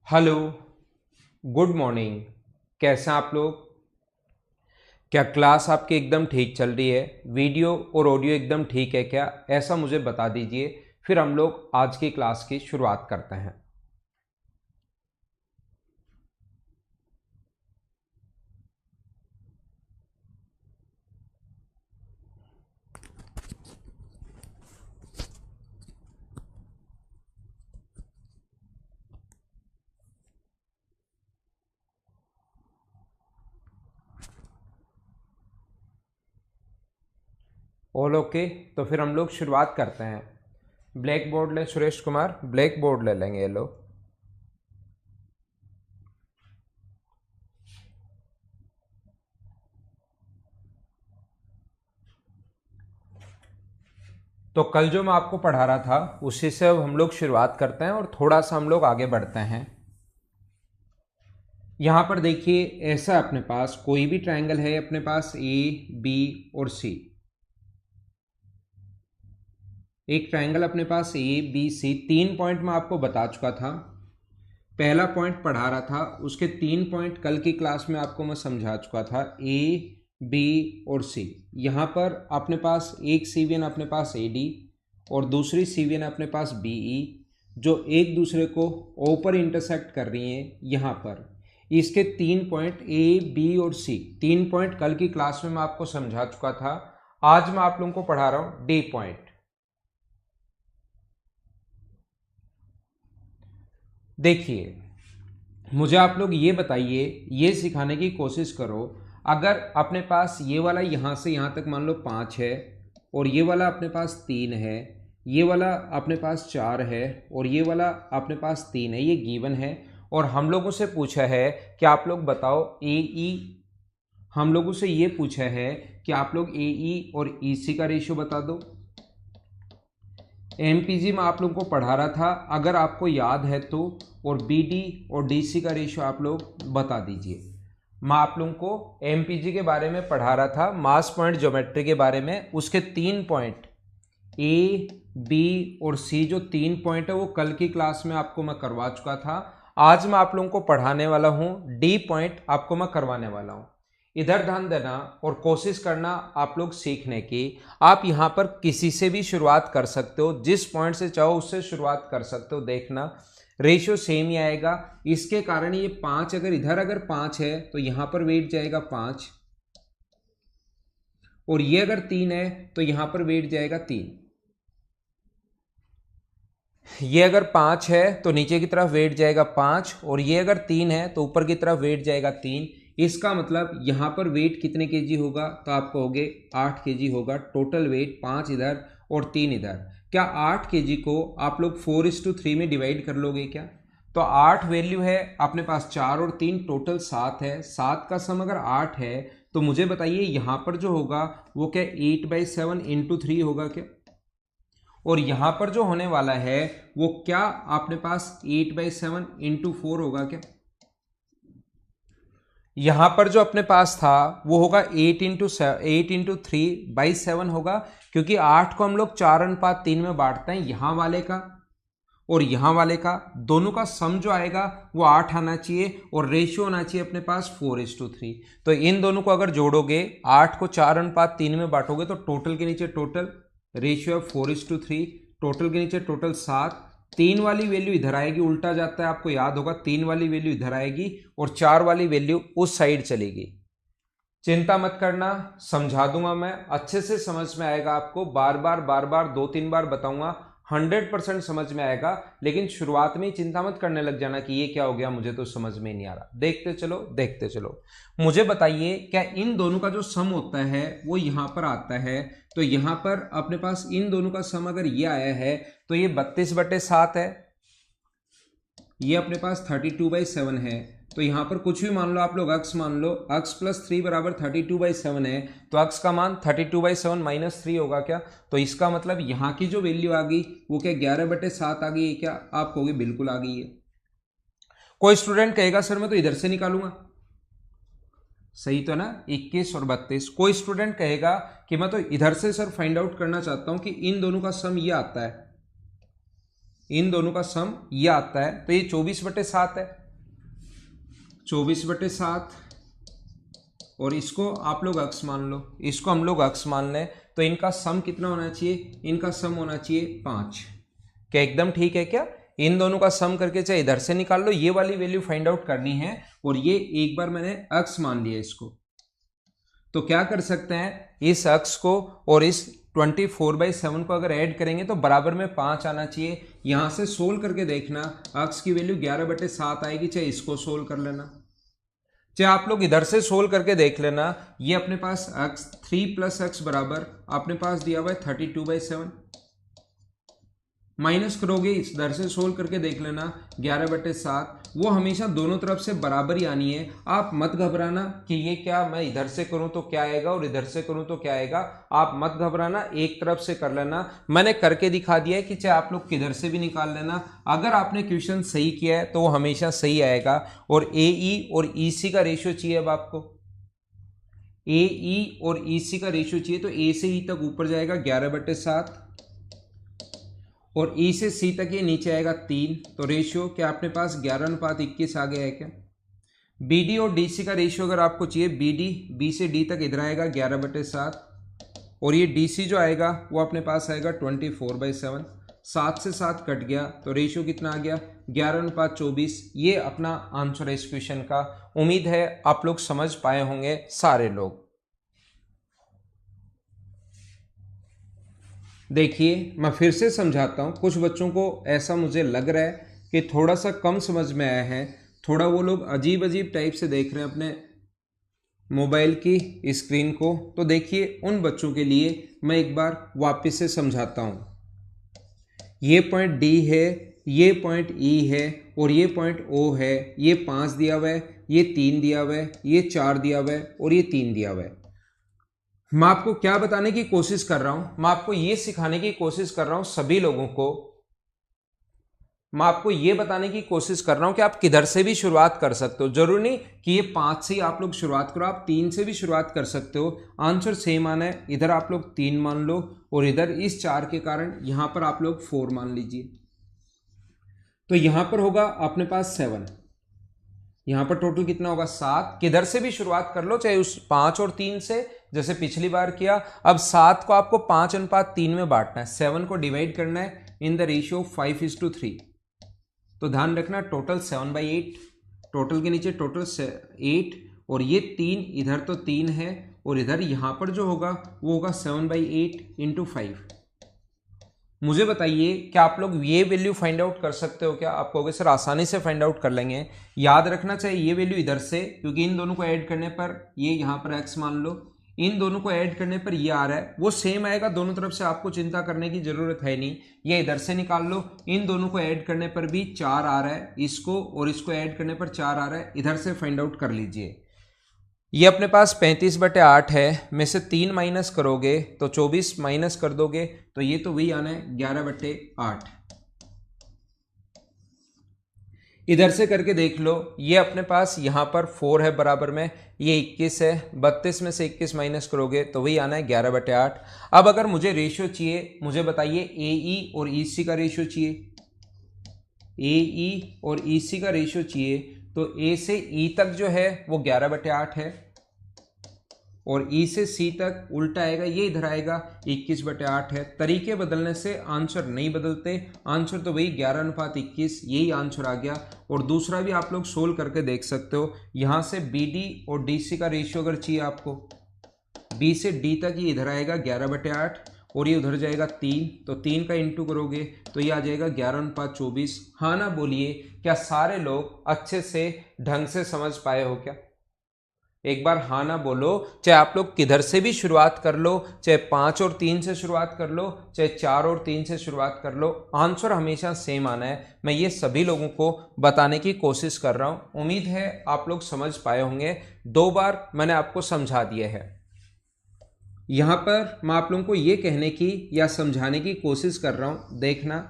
Hello. Good morning. कैसे हैं आप लोग? क्या क्लास आपकी एकदम ठीक चल रही है? वीडियो और ऑडियो एकदम ठीक है क्या? ऐसा मुझे बता दीजिए, फिर हम लोग आज की क्लास की शुरुआत करते हैं। ऑल ओके, तो फिर हम लोग शुरुआत करते हैं। ब्लैक बोर्ड ले सुरेश कुमार, ब्लैक बोर्ड ले लेंगे ये लोग। तो कल जो मैं आपको पढ़ा रहा था उसी से अब हम लोग शुरुआत करते हैं और थोड़ा सा हम लोग आगे बढ़ते हैं। यहाँ पर देखिए, ऐसा अपने पास कोई भी ट्रायंगल है, अपने पास ए बी और सी। एक ट्रायंगल अपने पास ए बी सी, 3 पॉइंट मैं आपको बता चुका था। पहला पॉइंट पढ़ा रहा था, उसके 3 पॉइंट कल की क्लास में आपको मैं समझा चुका था, ए बी और सी। यहाँ पर अपने पास एक सीवीएन अपने पास ए डी और दूसरी सीवीएन अपने पास बी ई, जो एक दूसरे को ओ पर इंटरसेक्ट कर रही हैं। यहाँ पर इसके 3 पॉइंट ए बी और सी, 3 पॉइंट कल की क्लास में मैं आपको समझा चुका था। आज मैं आप लोगों को पढ़ा रहा हूँ डी पॉइंट। देखिए, मुझे आप लोग ये बताइए, ये सिखाने की कोशिश करो, अगर अपने पास ये वाला यहाँ से यहाँ तक मान लो 5 है और ये वाला अपने पास 3 है, ये वाला अपने पास 4 है और ये वाला अपने पास 3 है, ये गिवन है। और हम लोगों से पूछा है कि आप लोग बताओ ए ई, हम लोगों से ये पूछा है कि आप लोग ए ई और ई सी का रेशियो बता दो। एमपीजी में आप लोगों को पढ़ा रहा था, अगर आपको याद है तो, और बीडी और डीसी का रेशियो आप लोग बता दीजिए। मैं आप लोगों को एमपीजी के बारे में पढ़ा रहा था, मास पॉइंट ज्योमेट्री के बारे में। उसके 3 पॉइंट ए बी और सी, जो 3 पॉइंट है वो कल की क्लास में आपको मैं करवा चुका था। आज मैं आप लोगों को पढ़ाने वाला हूं डी पॉइंट, आपको मैं करवाने वाला हूं। इधर ध्यान देना और कोशिश करना आप लोग सीखने की। आप यहाँ पर किसी से भी शुरुआत कर सकते हो, जिस पॉइंट से चाहो उससे शुरुआत कर सकते हो। देखना रेशियो सेम ही आएगा। इसके कारण ये 5, अगर 5 है तो यहाँ पर वेट जाएगा 5, और ये अगर 3 है तो यहाँ पर वेट जाएगा 3। ये अगर 5 है तो नीचे की तरफ वेट जाएगा 5, और ये अगर 3 है तो ऊपर की तरफ वेट जाएगा 3। इसका मतलब यहाँ पर वेट कितने केजी होगा, तो आप कहोगे 8 केजी होगा। टोटल वेट 5 इधर और 3 इधर। क्या 8 केजी को आप लोग 4:3 में डिवाइड कर लोगे क्या? तो 8 वैल्यू है अपने पास, 4 और 3 टोटल 7 है। 7 का सम अगर 8 है तो मुझे बताइए यहाँ पर जो होगा वो क्या 8/7 इंटू 3 होगा क्या? और यहां पर जो होने वाला है वो क्या आपने पास 8/7 इंटू 4 होगा क्या? यहां पर जो अपने पास था वो होगा 8/3/7 होगा, क्योंकि 8 को हम लोग 4:3 में बांटते हैं। यहां वाले का और यहां वाले का, दोनों का सम जो आएगा वो 8 आना चाहिए, और रेशियो होना चाहिए अपने पास 4:3। तो इन दोनों को अगर जोड़ोगे, 8 को 4:3 में बांटोगे तो टोटल के नीचे टोटल, रेशियो है 4:3, टोटल के नीचे टोटल 7। 3 वाली वैल्यू इधर आएगी, उल्टा जाता है, आपको याद होगा। 3 वाली वैल्यू इधर आएगी और 4 वाली वैल्यू उस साइड चलेगी। चिंता मत करना, समझा दूंगा मैं, अच्छे से समझ में आएगा आपको। बार बार 2-3 बार बताऊंगा, 100% समझ में आएगा। लेकिन शुरुआत में ही चिंता मत करने लग जाना कि ये क्या हो गया, मुझे तो समझ में नहीं आ रहा। देखते चलो देखते चलो। मुझे बताइए, क्या इन दोनों का जो सम होता है वो यहां पर आता है? तो यहां पर अपने पास इन दोनों का सम अगर ये आया है तो ये 32/7 है, ये अपने पास 32/7 है। तो यहां पर कुछ भी मान लो आप लोग, अक्स मान लो, अक्स प्लस 3 बराबर 32/7 है, तो अक्स का मान 32/7 माइनस 3 होगा क्या? तो इसका मतलब यहां की जो वैल्यू आ गई वो क्या 11/7 आ गई है क्या? आप कहोगे बिल्कुल आ गई है। कोई स्टूडेंट कहेगा सर मैं तो इधर से निकालूंगा, सही तो है ना, 21 और 32। कोई स्टूडेंट कहेगा कि मैं तो इधर से सर फाइंड आउट करना चाहता हूं कि इन दोनों का सम ये आता है, इन दोनों का सम ये आता है, तो ये 24/7 है, 24/7, और इसको आप लोग अक्स मान लो, इसको हम लोग अक्स मान लें, तो इनका सम कितना होना चाहिए, इनका सम होना चाहिए 5। क्या एकदम ठीक है क्या? इन दोनों का सम करके चाहे इधर से निकाल लो, ये वाली वैल्यू फाइंड आउट करनी है, और ये एक बार मैंने अक्स मान लिया इसको, तो क्या कर सकते हैं, इस अक्स को और इस 24/7 को अगर ऐड करेंगे तो बराबर में 5 आना चाहिए। यहां से सोल्व करके देखना, अक्स की वैल्यू 11/7 आएगी, चाहे इसको सोल्व कर लेना, चाहे आप लोग इधर से सोल्व करके देख लेना। ये अपने पास अक्स 3 + x बराबर अपने पास दिया हुआ है 32/7, माइनस करोगे इधर से सोल्व करके देख लेना 11/7, वो हमेशा दोनों तरफ से बराबर ही आनी है। आप मत घबराना कि ये क्या, मैं इधर से करूं तो क्या आएगा और इधर से करूं तो क्या आएगा, आप मत घबराना, एक तरफ से कर लेना। मैंने करके दिखा दिया है कि चाहे आप लोग किधर से भी निकाल लेना, अगर आपने क्वेश्चन सही किया है तो वो हमेशा सही आएगा। और AE और EC का रेशियो चाहिए, अब आपको AE और EC का रेशियो चाहिए, तो A से E तक ऊपर जाएगा 11/7 और E से C तक ये नीचे आएगा 3, तो रेशियो क्या अपने पास 11/21 आ गया है क्या? BD और DC का रेशियो अगर आपको चाहिए, BD B से D तक इधर आएगा 11/7, और ये DC जो आएगा वो अपने पास आएगा 24/7, 7 से 7 कट गया, तो रेशियो कितना आ गया 11/24। ये अपना आंसर है इस क्वेश्चन का। उम्मीद है आप लोग समझ पाए होंगे सारे लोग। देखिए मैं फिर से समझाता हूँ, कुछ बच्चों को ऐसा मुझे लग रहा है कि थोड़ा सा कम समझ में आया है, थोड़ा वो लोग अजीब अजीब टाइप से देख रहे हैं अपने मोबाइल की स्क्रीन को, तो देखिए उन बच्चों के लिए मैं एक बार वापस से समझाता हूँ। ये पॉइंट D है, ये पॉइंट E है, और ये पॉइंट O है। ये 5 दिया हुआ है, ये 3 दिया हुआ है, ये 4 दिया हुआ है, और ये 3 दिया हुआ है। मैं आपको क्या बताने की कोशिश कर रहा हूं, मैं आपको ये सिखाने की कोशिश कर रहा हूं सभी लोगों को, मैं आपको ये बताने की कोशिश कर रहा हूं कि आप किधर से भी शुरुआत कर सकते हो। जरूरी नहीं कि ये 5 से ही आप लोग शुरुआत करो, आप 3 से भी शुरुआत कर सकते हो, आंसर सेम आना है। इधर आप लोग 3 मान लो, और इधर इस 4 के कारण यहां पर आप लोग 4 मान लीजिए, तो यहां पर होगा अपने पास 7, यहां पर टोटल कितना होगा 7। किधर से भी शुरुआत कर लो, चाहे उस 5 और 3 से, जैसे पिछली बार किया। अब 7 को आपको 5:3 में बांटना है, 7 को डिवाइड करना है इन द रेशियो 5:3, तो ध्यान रखना टोटल 7/8, टोटल के नीचे टोटल 8, और ये 3 इधर तो 3 है, और इधर यहां पर जो होगा वो होगा 7/8 × 5। मुझे बताइए क्या आप लोग ये वैल्यू फाइंड आउट कर सकते हो क्या? आप कहोगे सर आसानी से फाइंड आउट कर लेंगे। याद रखना चाहिए ये वैल्यू इधर से, क्योंकि इन दोनों को ऐड करने पर ये यहाँ पर x मान लो, इन दोनों को ऐड करने पर ये आ रहा है, वो सेम आएगा दोनों तरफ से, आपको चिंता करने की जरूरत है नहीं। ये इधर से निकाल लो, इन दोनों को ऐड करने पर भी 4 आ रहा है, इसको और इसको ऐड करने पर 4 आ रहा है, इधर से फाइंड आउट कर लीजिए। ये अपने पास 35/8 है, में से 3 माइनस करोगे तो 24 माइनस कर दोगे, तो ये तो वही आना है 11/8। इधर से करके देख लो, ये अपने पास यहाँ पर 4 है बराबर में, ये 21 है, 32 में से 21 माइनस करोगे तो वही आना है 11/8। अब अगर मुझे रेशियो चाहिए, मुझे बताइए AE और EC का रेशियो चाहिए, AE और EC का रेशियो चाहिए, तो A से E तक जो है वो 11/8 है, और E से C तक उल्टा आएगा, ये इधर आएगा 21/8 है। तरीके बदलने से आंसर नहीं बदलते, आंसर तो वही 11:21, यही आंसर आ गया। और दूसरा भी आप लोग सोल्व करके देख सकते हो, यहाँ से BD और DC का रेशियो अगर चाहिए आपको, B से D तक ये इधर आएगा 11/8, और ये उधर जाएगा 3, तो 3 का इंटू करोगे तो ये आ जाएगा 11:24। हाँ ना बोलिए, क्या सारे लोग अच्छे से ढंग से समझ पाए हो क्या? एक बार हाँ ना बोलो, चाहे आप लोग किधर से भी शुरुआत कर लो, चाहे 5 और 3 से शुरुआत कर लो, चाहे 4 और 3 से शुरुआत कर लो, आंसर हमेशा सेम आना है। मैं ये सभी लोगों को बताने की कोशिश कर रहा हूं, उम्मीद है आप लोग समझ पाए होंगे। 2 बार मैंने आपको समझा दिया है। यहां पर मैं आप लोगों को ये कहने की या समझाने की कोशिश कर रहा हूं, देखना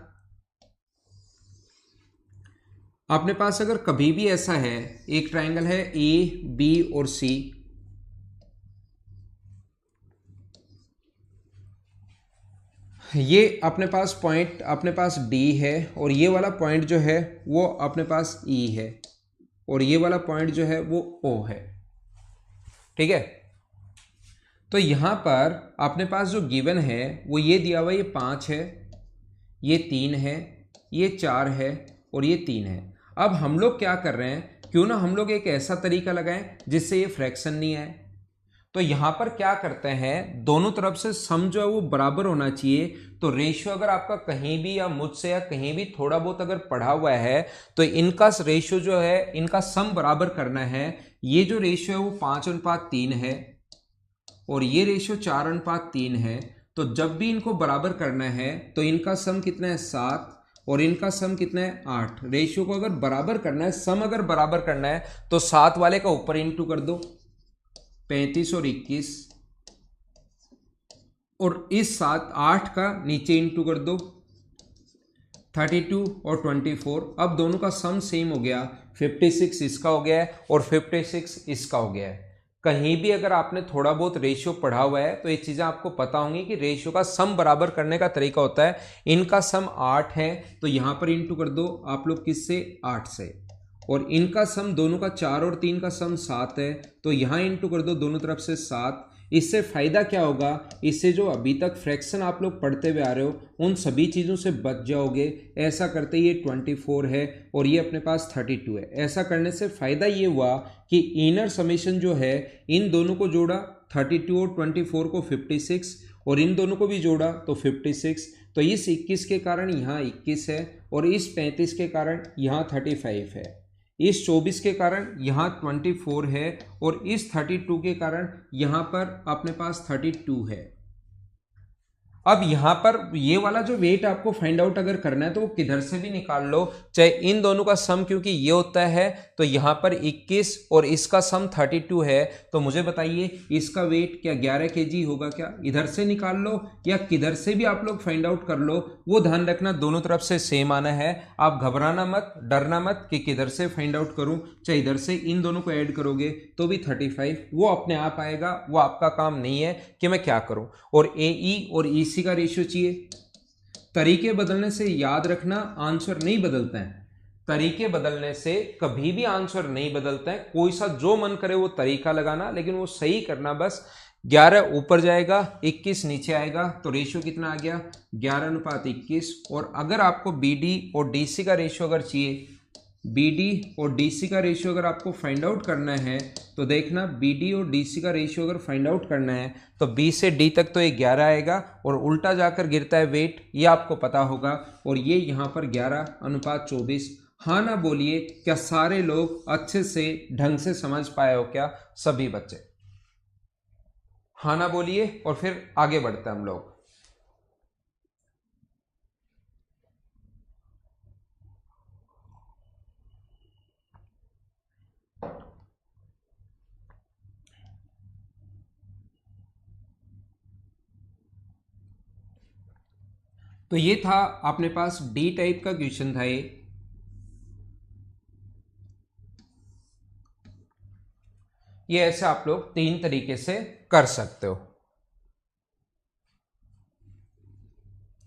अपने पास अगर कभी भी ऐसा है, एक ट्रायंगल है A, B और C, ये अपने पास पॉइंट अपने पास D है और ये वाला पॉइंट जो है वो अपने पास E है और ये वाला पॉइंट जो है वो O है। ठीक है, तो यहां पर अपने पास जो गिवन है वो ये दिया हुआ, ये 5 है, ये 3 है, ये 4 है और ये 3 है। अब हम लोग क्या कर रहे हैं, क्यों ना हम लोग एक ऐसा तरीका लगाएं जिससे ये फ्रैक्शन नहीं आए। तो यहां पर क्या करते हैं, दोनों तरफ से सम जो है वो बराबर होना चाहिए। तो रेशियो अगर आपका कहीं भी या मुझसे या कहीं भी थोड़ा बहुत अगर पढ़ा हुआ है तो इनका रेशियो जो है, इनका सम बराबर करना है। ये जो रेशियो है वो 5:3 है और ये रेशियो 4:3 है। तो जब भी इनको बराबर करना है तो इनका सम कितना है, 7 और इनका सम कितना है, 8। रेशियो को अगर बराबर करना है, सम अगर बराबर करना है तो 7 वाले का ऊपर इंटू कर दो, 35 और 21, और इस 8 का नीचे इंटू कर दो, 32 और 24। अब दोनों का सम सेम हो गया, 56 इसका हो गया है और 56 इसका हो गया है। कहीं भी अगर आपने थोड़ा बहुत रेशियो पढ़ा हुआ है तो ये चीज़ें आपको पता होंगी कि रेशियो का सम बराबर करने का तरीका होता है। इनका सम 8 है तो यहां पर इंटू कर दो आप लोग किससे, 8 से, और इनका सम दोनों का 4 और 3 का सम 7 है तो यहां इंटू कर दो दोनों तरफ से 7। इससे फायदा क्या होगा, इससे जो अभी तक फ्रैक्शन आप लोग पढ़ते हुए आ रहे हो उन सभी चीज़ों से बच जाओगे। ऐसा करते ये 24 है और ये अपने पास 32 है। ऐसा करने से फायदा ये हुआ कि इनर समेशन जो है, इन दोनों को जोड़ा 32 और 24 को 56 और इन दोनों को भी जोड़ा तो 56। तो इस 21 के कारण यहाँ 21 है और इस 35 के कारण यहाँ 35 है, इस 24 के कारण यहाँ 24 है और इस 32 के कारण यहाँ पर अपने पास 32 है। अब यहां पर ये वाला जो वेट आपको फाइंड आउट अगर करना है तो वो किधर से भी निकाल लो, चाहे इन दोनों का सम, क्योंकि ये होता है तो यहां पर 21 और इसका सम 32 है। तो मुझे बताइए इसका वेट क्या 11 kg होगा क्या, इधर से निकाल लो या किधर से भी आप लोग फाइंड आउट कर लो। वो ध्यान रखना दोनों तरफ से सेम आना है। आप घबराना मत, डरना मत कि किधर से फाइंड आउट करूं, चाहे इधर से इन दोनों को ऐड करोगे तो भी 35 वो अपने आप आएगा। वो आपका काम नहीं है कि मैं क्या करूं। और AE और EC का रेशियो चाहिए। तरीके बदलने से याद रखना आंसर नहीं बदलता है, तरीके बदलने से कभी भी आंसर नहीं बदलता है। कोई सा जो मन करे वो तरीका लगाना, लेकिन वो सही करना बस। 11 ऊपर जाएगा, 21 नीचे आएगा, तो रेशियो कितना आ गया, 11:21। और अगर आपको BD और DC का रेशियो अगर चाहिए, BD और DC का रेशियो अगर आपको फाइंड आउट करना है तो देखना, BD और DC का रेशियो अगर फाइंड आउट करना है तो B से D तक तो ये 11 आएगा और उल्टा जाकर गिरता है वेट, ये आपको पता होगा। और ये यहाँ पर 11:24। हाँ ना बोलिए, क्या सारे लोग अच्छे से ढंग से समझ पाए हो क्या, सभी बच्चे? हाँ ना बोलिए और फिर आगे बढ़ते हैं हम लोग। तो ये था अपने पास D टाइप का क्वेश्चन था ये ऐसे आप लोग 3 तरीके से कर सकते हो।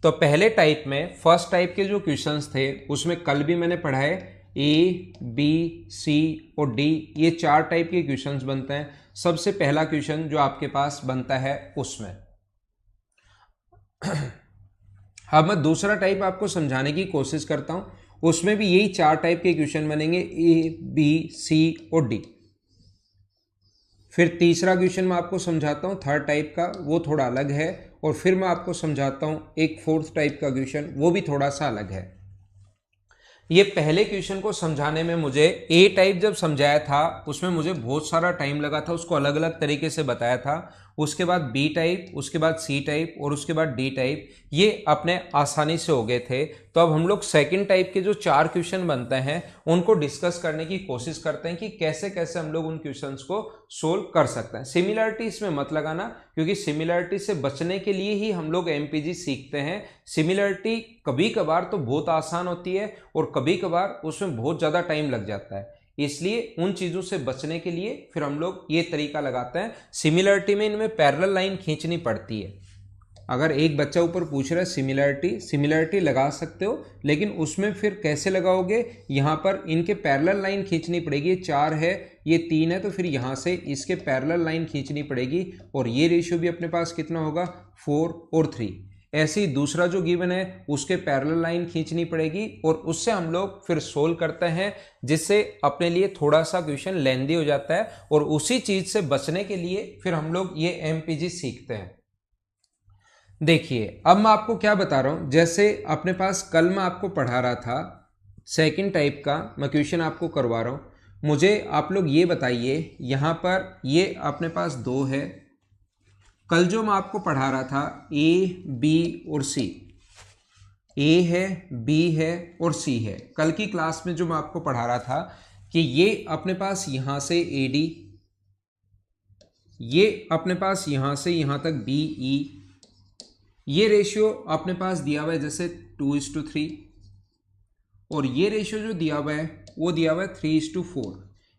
तो पहले टाइप में, फर्स्ट टाइप के जो क्वेश्चंस थे उसमें कल भी मैंने पढ़ाए A, B, C और D, ये 4 टाइप के क्वेश्चंस बनते हैं। सबसे पहला क्वेश्चन जो आपके पास बनता है उसमें अब मैं दूसरा टाइप आपको समझाने की कोशिश करता हूं। उसमें भी यही 4 टाइप के क्वेश्चन बनेंगे, A, B, C और D। फिर तीसरा क्वेश्चन मैं आपको समझाता हूँ थर्ड टाइप का, वो थोड़ा अलग है। और फिर मैं आपको समझाता हूँ एक फोर्थ टाइप का क्वेश्चन, वो भी थोड़ा सा अलग है। ये पहले क्वेश्चन को समझाने में मुझे ए टाइप जब समझाया था उसमें मुझे बहुत सारा टाइम लगा था, उसको अलग अलग तरीके से बताया था। उसके बाद बी टाइप, उसके बाद सी टाइप और उसके बाद डी टाइप, ये अपने आसानी से हो गए थे। तो अब हम लोग सेकंड टाइप के जो 4 क्वेश्चन बनते हैं उनको डिस्कस करने की कोशिश करते हैं कि कैसे कैसे हम लोग उन क्वेश्चंस को सोल्व कर सकते हैं। सिमिलरिटी इसमें मत लगाना, क्योंकि सिमिलरिटी से बचने के लिए ही हम लोग एमपीजी सीखते हैं। सिमिलरिटी कभी कभार तो बहुत आसान होती है और कभी कभार उसमें बहुत ज़्यादा टाइम लग जाता है, इसलिए उन चीज़ों से बचने के लिए फिर हम लोग ये तरीका लगाते हैं। सिमिलरिटी में इनमें पैरेलल लाइन खींचनी पड़ती है। अगर एक बच्चा ऊपर पूछ रहा है सिमिलरिटी लगा सकते हो, लेकिन उसमें फिर कैसे लगाओगे, यहाँ पर इनके पैरेलल लाइन खींचनी पड़ेगी। ये 4 है, ये 3 है, तो फिर यहाँ से इसके पैरेलल लाइन खींचनी पड़ेगी और ये रेशियो भी अपने पास कितना होगा 4 और 3। ऐसे ही दूसरा जो गिवन है उसके पैरेलल लाइन खींचनी पड़ेगी और उससे हम लोग फिर सोल्व करते हैं, जिससे अपने लिए थोड़ा सा क्वेश्चन लेंदी हो जाता है और उसी चीज से बचने के लिए फिर हम लोग ये एमपीजी सीखते हैं। देखिए अब मैं आपको क्या बता रहा हूं, जैसे अपने पास कल मैं आपको पढ़ा रहा था सेकंड टाइप का मैं क्वेश्चन आपको करवा रहा हूं। मुझे आप लोग ये बताइए, यहां पर ये अपने पास 2 है, कल जो मैं आपको पढ़ा रहा था ए बी और सी, ए है बी है और सी है। कल की क्लास में जो मैं आपको पढ़ा रहा था कि ये अपने पास यहां से ए डी, ये अपने पास यहां से यहां तक बी ई, ये रेशियो अपने पास दिया हुआ है जैसे 2:3 और ये रेशियो जो दिया हुआ है वो दिया हुआ है 3:4।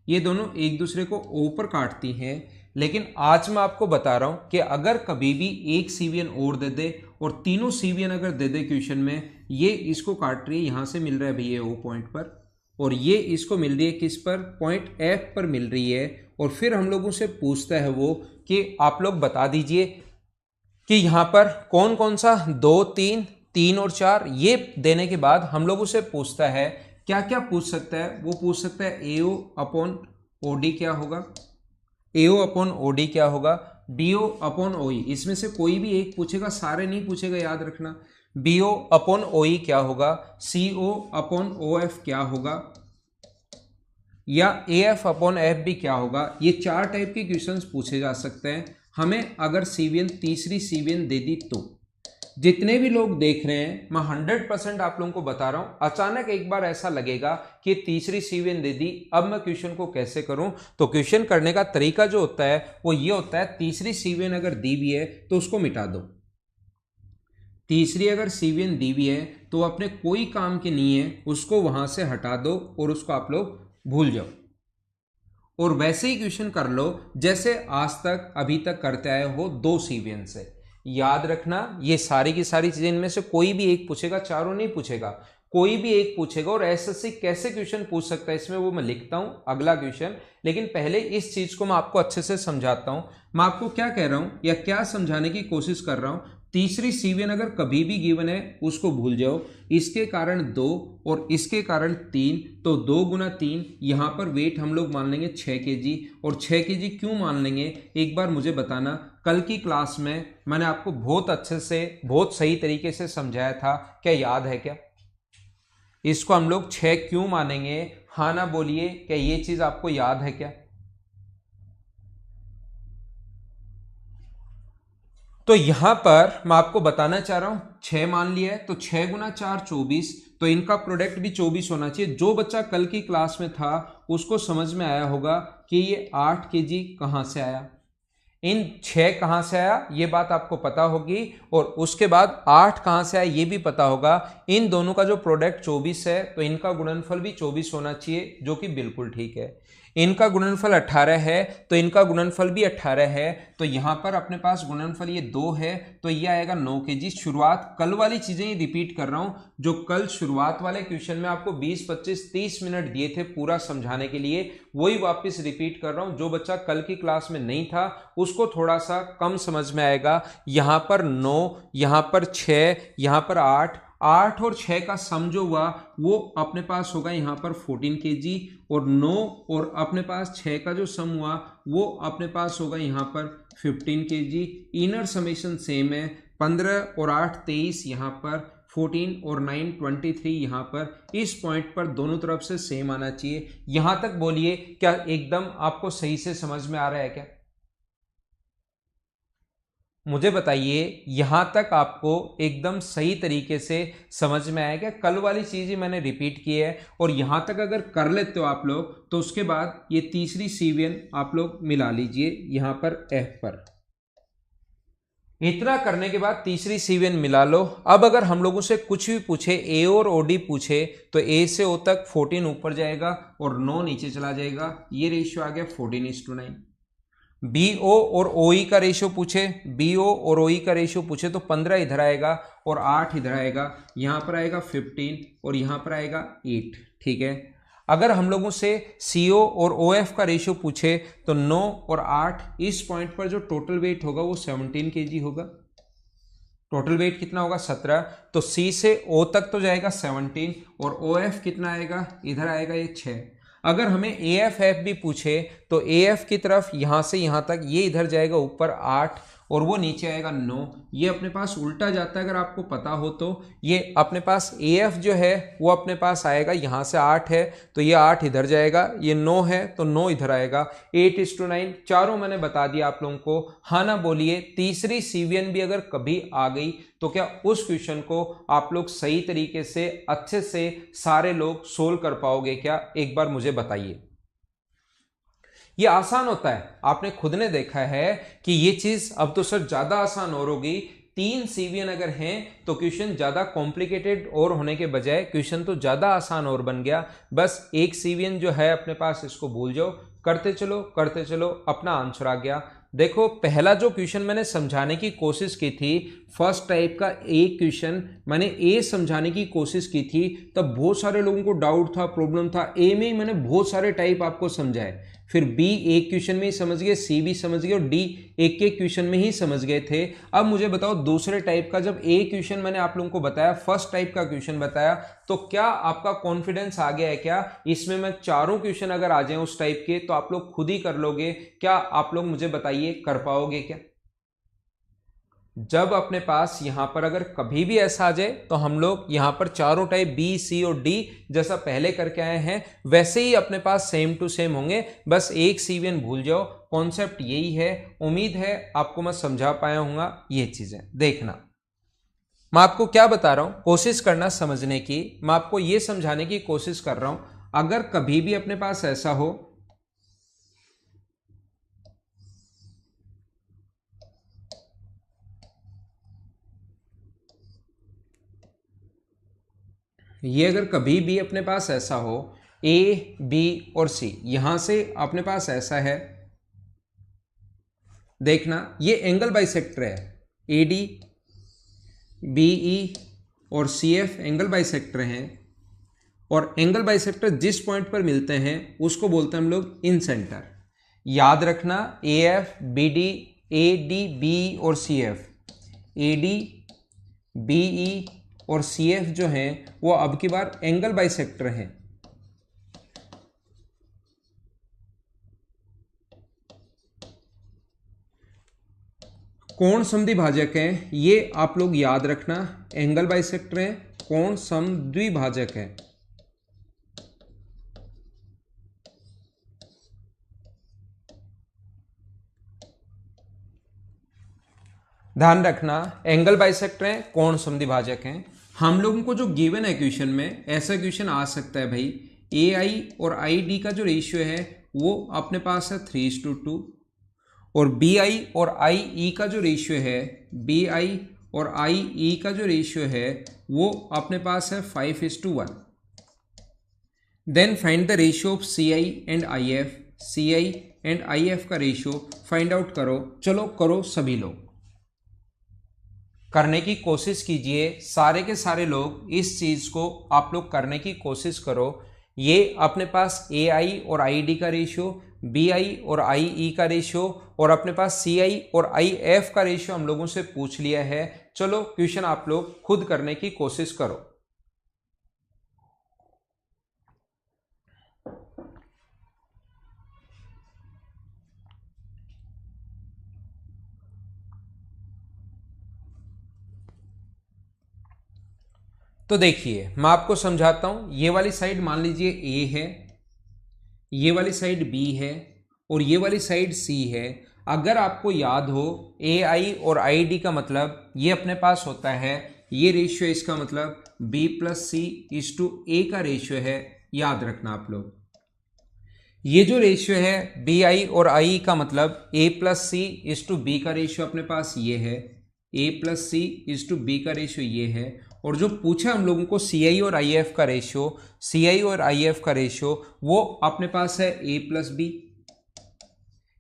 ये दोनों एक दूसरे को ऊपर काटती हैं, लेकिन आज मैं आपको बता रहा हूं कि अगर कभी भी एक सीवीएन और दे दे और तीनों सीवीएन अगर दे दे क्वेश्चन में, ये इसको काट रही है, यहां से मिल रहा है भैया ओ पॉइंट पर और ये इसको मिल रही है किस पर, पॉइंट एफ पर मिल रही है। और फिर हम लोगों से पूछता है वो कि आप लोग बता दीजिए कि यहां पर कौन कौन सा 2 3 और 4, ये देने के बाद हम लोग उसे पूछता है क्या क्या पूछ सकता है। वो पूछ सकता है एओ अपॉन ओडी क्या होगा, एओ अपॉन ओडी क्या होगा, बीओ अपॉन ओई, इसमें से कोई भी एक पूछेगा, सारे नहीं पूछेगा, याद रखना। बीओ अपॉन ओई क्या होगा, सीओ अपॉन ओएफ क्या होगा, या एएफ अपॉन एफ भी क्या होगा। ये 4 टाइप के क्वेश्चंस पूछे जा सकते हैं। हमें अगर सीवीएन तीसरी सीवीएन दे दी तो जितने भी लोग देख रहे हैं, मैं 100% आप लोगों को बता रहा हूं, अचानक एक बार ऐसा लगेगा कि तीसरी सीवीएन दे दी, अब मैं क्वेश्चन को कैसे करूं। तो क्वेश्चन करने का तरीका जो होता है वो ये होता है, तीसरी सीवीएन अगर दी हुई है तो उसको मिटा दो। तीसरी अगर सीवीएन दी हुई है तो अपने कोई काम की नहीं है, उसको वहां से हटा दो और उसको आप लोग भूल जाओ और वैसे ही क्वेश्चन कर लो जैसे आज तक अभी तक करते आए हो 2 सीवीएन से। याद रखना ये सारी की सारी चीजें, इनमें से कोई भी एक पूछेगा, चारों नहीं पूछेगा, कोई भी एक पूछेगा। और ऐसे कैसे क्वेश्चन पूछ सकता है इसमें वो मैं लिखता हूं अगला क्वेश्चन, लेकिन पहले इस चीज को मैं आपको अच्छे से समझाता हूं। मैं आपको क्या कह रहा हूं या क्या समझाने की कोशिश कर रहा हूं, तीसरी सीवीएन अगर कभी भी गिवन है उसको भूल जाओ। इसके कारण 2 और इसके कारण 3, तो 2 गुना 3, यहां पर वेट हम लोग मान लेंगे 6 kg। और 6 kg क्यों मान लेंगे एक बार मुझे बताना। कल की क्लास में मैंने आपको बहुत अच्छे से बहुत सही तरीके से समझाया था, क्या याद है क्या? इसको हम लोग 6 क्यों मानेंगे, हाँ ना बोलिए, क्या ये चीज आपको याद है क्या? तो यहां पर मैं आपको बताना चाह रहा हूं 6 मान लिया है, तो 6 गुना 4 24, तो इनका प्रोडक्ट भी 24 होना चाहिए। जो बच्चा कल की क्लास में था उसको समझ में आया होगा कि ये 8 kg कहां से आया, इन 6 कहां से आया ये बात आपको पता होगी, और उसके बाद 8 कहां से आया ये भी पता होगा। इन दोनों का जो प्रोडक्ट 24 है तो इनका गुणनफल भी 24 होना चाहिए, जो कि बिल्कुल ठीक है। इनका गुणनफल 18 है तो इनका गुणनफल भी 18 है, तो यहां पर अपने पास गुणनफल ये 2 है, तो ये आएगा 9 kg। शुरुआत कल वाली चीजें ही रिपीट कर रहा हूं, जो कल शुरुआत वाले क्वेश्चन में आपको 20 25 30 मिनट दिए थे पूरा समझाने के लिए, वही वापस रिपीट कर रहा हूं। जो बच्चा कल की क्लास में नहीं था उसको थोड़ा सा कम समझ में आएगा। यहां पर 9, यहां पर 6, यहां पर 8 और 6 का सम जो हुआ वो अपने पास होगा यहाँ पर 14 kg, और 9 और अपने पास 6 का जो सम हुआ वो अपने पास होगा यहाँ पर 15 kg। इनर समेशन सेम है, 15 और 8 23, यहाँ पर 14 और 9 23, यहाँ पर इस पॉइंट पर दोनों तरफ से सेम आना चाहिए। यहां तक बोलिए क्या एकदम आपको सही से समझ में आ रहा है क्या? मुझे बताइए यहां तक आपको एकदम सही तरीके से समझ में आया क्या? कल वाली चीज ही मैंने रिपीट की है, और यहां तक अगर कर लेते हो आप लोग तो उसके बाद ये तीसरी सीवीएन आप लोग मिला लीजिए यहां पर एफ पर। इतना करने के बाद तीसरी सीवीएन मिला लो। अब अगर हम लोगों से कुछ भी पूछे, ए और ओडी पूछे, तो ए से ओ तक 14 ऊपर जाएगा और 9 नीचे चला जाएगा। ये रेशियो आ गया 14:9। BO और OE का रेशियो पूछे, BO और OE का रेशियो पूछे तो 15 इधर आएगा और 8 इधर आएगा, यहां पर आएगा 15 और यहां पर आएगा 8। ठीक है। अगर हम लोगों से CO और OF का रेशियो पूछे तो 9 और 8, इस पॉइंट पर जो टोटल वेट होगा वो 17 kg होगा। टोटल वेट कितना होगा 17, तो C से O तक तो जाएगा 17 और OF कितना आएगा, इधर आएगा ये 6। अगर हमें AFF भी पूछे तो AF की तरफ यहां से यहां तक ये इधर जाएगा ऊपर 8 और वो नीचे आएगा 9। ये अपने पास उल्टा जाता है, अगर आपको पता हो तो। ये अपने पास AF जो है वो अपने पास आएगा, यहाँ से 8 है तो ये 8 इधर जाएगा, ये 9 है तो 9 इधर आएगा। 8:9 चारों मैंने बता दिया आप लोगों को। हाँ ना बोलिए, तीसरी CVN भी अगर कभी आ गई तो क्या उस क्वेश्चन को आप लोग सही तरीके से अच्छे से सारे लोग सोल्व कर पाओगे क्या? एक बार मुझे बताइए। ये आसान होता है, आपने खुद ने देखा है कि ये चीज अब तो सर ज्यादा आसान और होगी। 3 CVN अगर हैं तो क्वेश्चन ज्यादा कॉम्प्लिकेटेड और होने के बजाय क्वेश्चन तो ज्यादा आसान और बन गया। बस एक CVN जो है अपने पास, इसको भूल जाओ, करते चलो, अपना आंसर आ गया। देखो, पहला जो क्वेश्चन मैंने समझाने की कोशिश की थी, फर्स्ट टाइप का एक क्वेश्चन मैंने ए समझाने की कोशिश की थी, तब बहुत सारे लोगों को डाउट था, प्रॉब्लम था। ए में ही मैंने बहुत सारे टाइप आपको समझाए, फिर बी एक क्वेश्चन में ही समझ गए, सी भी समझ गए और डी एक के क्वेश्चन में ही समझ गए थे। अब मुझे बताओ, दूसरे टाइप का जब ए क्वेश्चन मैंने आप लोगों को बताया, फर्स्ट टाइप का क्वेश्चन बताया, तो क्या आपका कॉन्फिडेंस आ गया है क्या इसमें मैं चारों क्वेश्चन अगर आ जाएं उस टाइप के तो आप लोग खुद ही कर लोगे? क्या आप लोग मुझे बताइए, कर पाओगे क्या? जब अपने पास यहां पर अगर कभी भी ऐसा आ जाए तो हम लोग यहां पर चारों टाइप बी, सी और डी जैसा पहले करके आए हैं वैसे ही अपने पास सेम टू सेम होंगे। बस एक CVN भूल जाओ, कॉन्सेप्ट यही है। उम्मीद है आपको मैं समझा पाया हूंगा ये चीजें। देखना, मैं आपको क्या बता रहा हूं, कोशिश करना समझने की। मैं आपको यह समझाने की कोशिश कर रहा हूं, अगर कभी भी अपने पास ऐसा हो, ये अगर कभी भी अपने पास ऐसा हो ए, बी और सी, यहां से अपने पास ऐसा है, देखना ये एंगल बाइसेक्टर है, AD, BE और CF एंगल बाइसेक्टर हैं, और एंगल बाइसेक्टर जिस पॉइंट पर मिलते हैं उसको बोलते हैं हम लोग इन सेंटर। याद रखना, AF, BD, AD, BE और CF, AD, BE और CF जो हैं वो अब की बार एंगल बाइसेक्टर हैं। कोण समद्विभाजक हैं, ये आप लोग याद रखना, एंगल बाइसेक्टर हैं, कोण समद्विभाजक है। ध्यान रखना, एंगल बाइसेक्टर हैं, कोण समद्विभाजक हैं। हम लोगों को जो गिवन है क्वेश्चन में, ऐसा क्वेश्चन आ सकता है भाई, AI और ID का जो रेशियो है वो अपने पास है 3:2, और BI और IE का जो रेशियो है, BI और IE का जो रेशियो है वो अपने पास है 5:1। Then find the ratio of CI and IF, CI and IF का रेशियो फाइंड आउट करो। चलो करो सभी लोग, करने की कोशिश कीजिए, सारे के सारे लोग इस चीज को आप लोग करने की कोशिश करो। ये अपने पास AI और ID का रेशियो, BI और IE का रेशियो, और अपने पास CI और IF का रेशियो हम लोगों से पूछ लिया है। चलो क्वेश्चन आप लोग खुद करने की कोशिश करो। तो देखिए, मैं आपको समझाता हूं। ये वाली साइड मान लीजिए A है, ये वाली साइड B है और ये वाली साइड C है। अगर आपको याद हो, AI और ID का मतलब ये अपने पास होता है, ये रेशियो इसका मतलब B+C/A का रेशियो है। याद रखना आप लोग, ये जो रेशियो है BI और IE का मतलब A+C/B का रेशियो अपने पास ये है, A+C/B का रेशियो ये है। और जो पूछा हम लोगों को CI और IF का रेशियो, CI और IF का रेशियो वो अपने पास है A+B।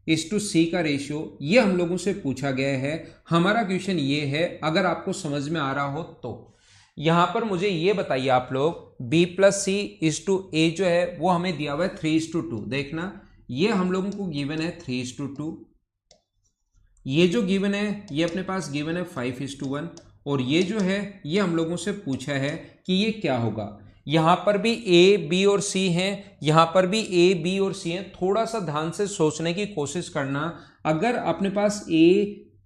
इज टू सी का रेशियो, ये हम लोगों से पूछा गया है। हमारा क्वेश्चन ये है, अगर आपको समझ में आ रहा हो तो यहां पर मुझे ये बताइए आप लोग, B plus C is to A जो है वो हमें दिया हुआ है 3:2। देखना ये हम लोगों को गिवन है 3:2, ये जो गिवन है ये अपने पास गिवन है 5:1, और ये जो है ये हम लोगों से पूछा है कि ये क्या होगा। यहां पर भी ए बी और सी हैं, यहां पर भी ए बी और सी हैं। थोड़ा सा ध्यान से सोचने की कोशिश करना, अगर अपने पास ए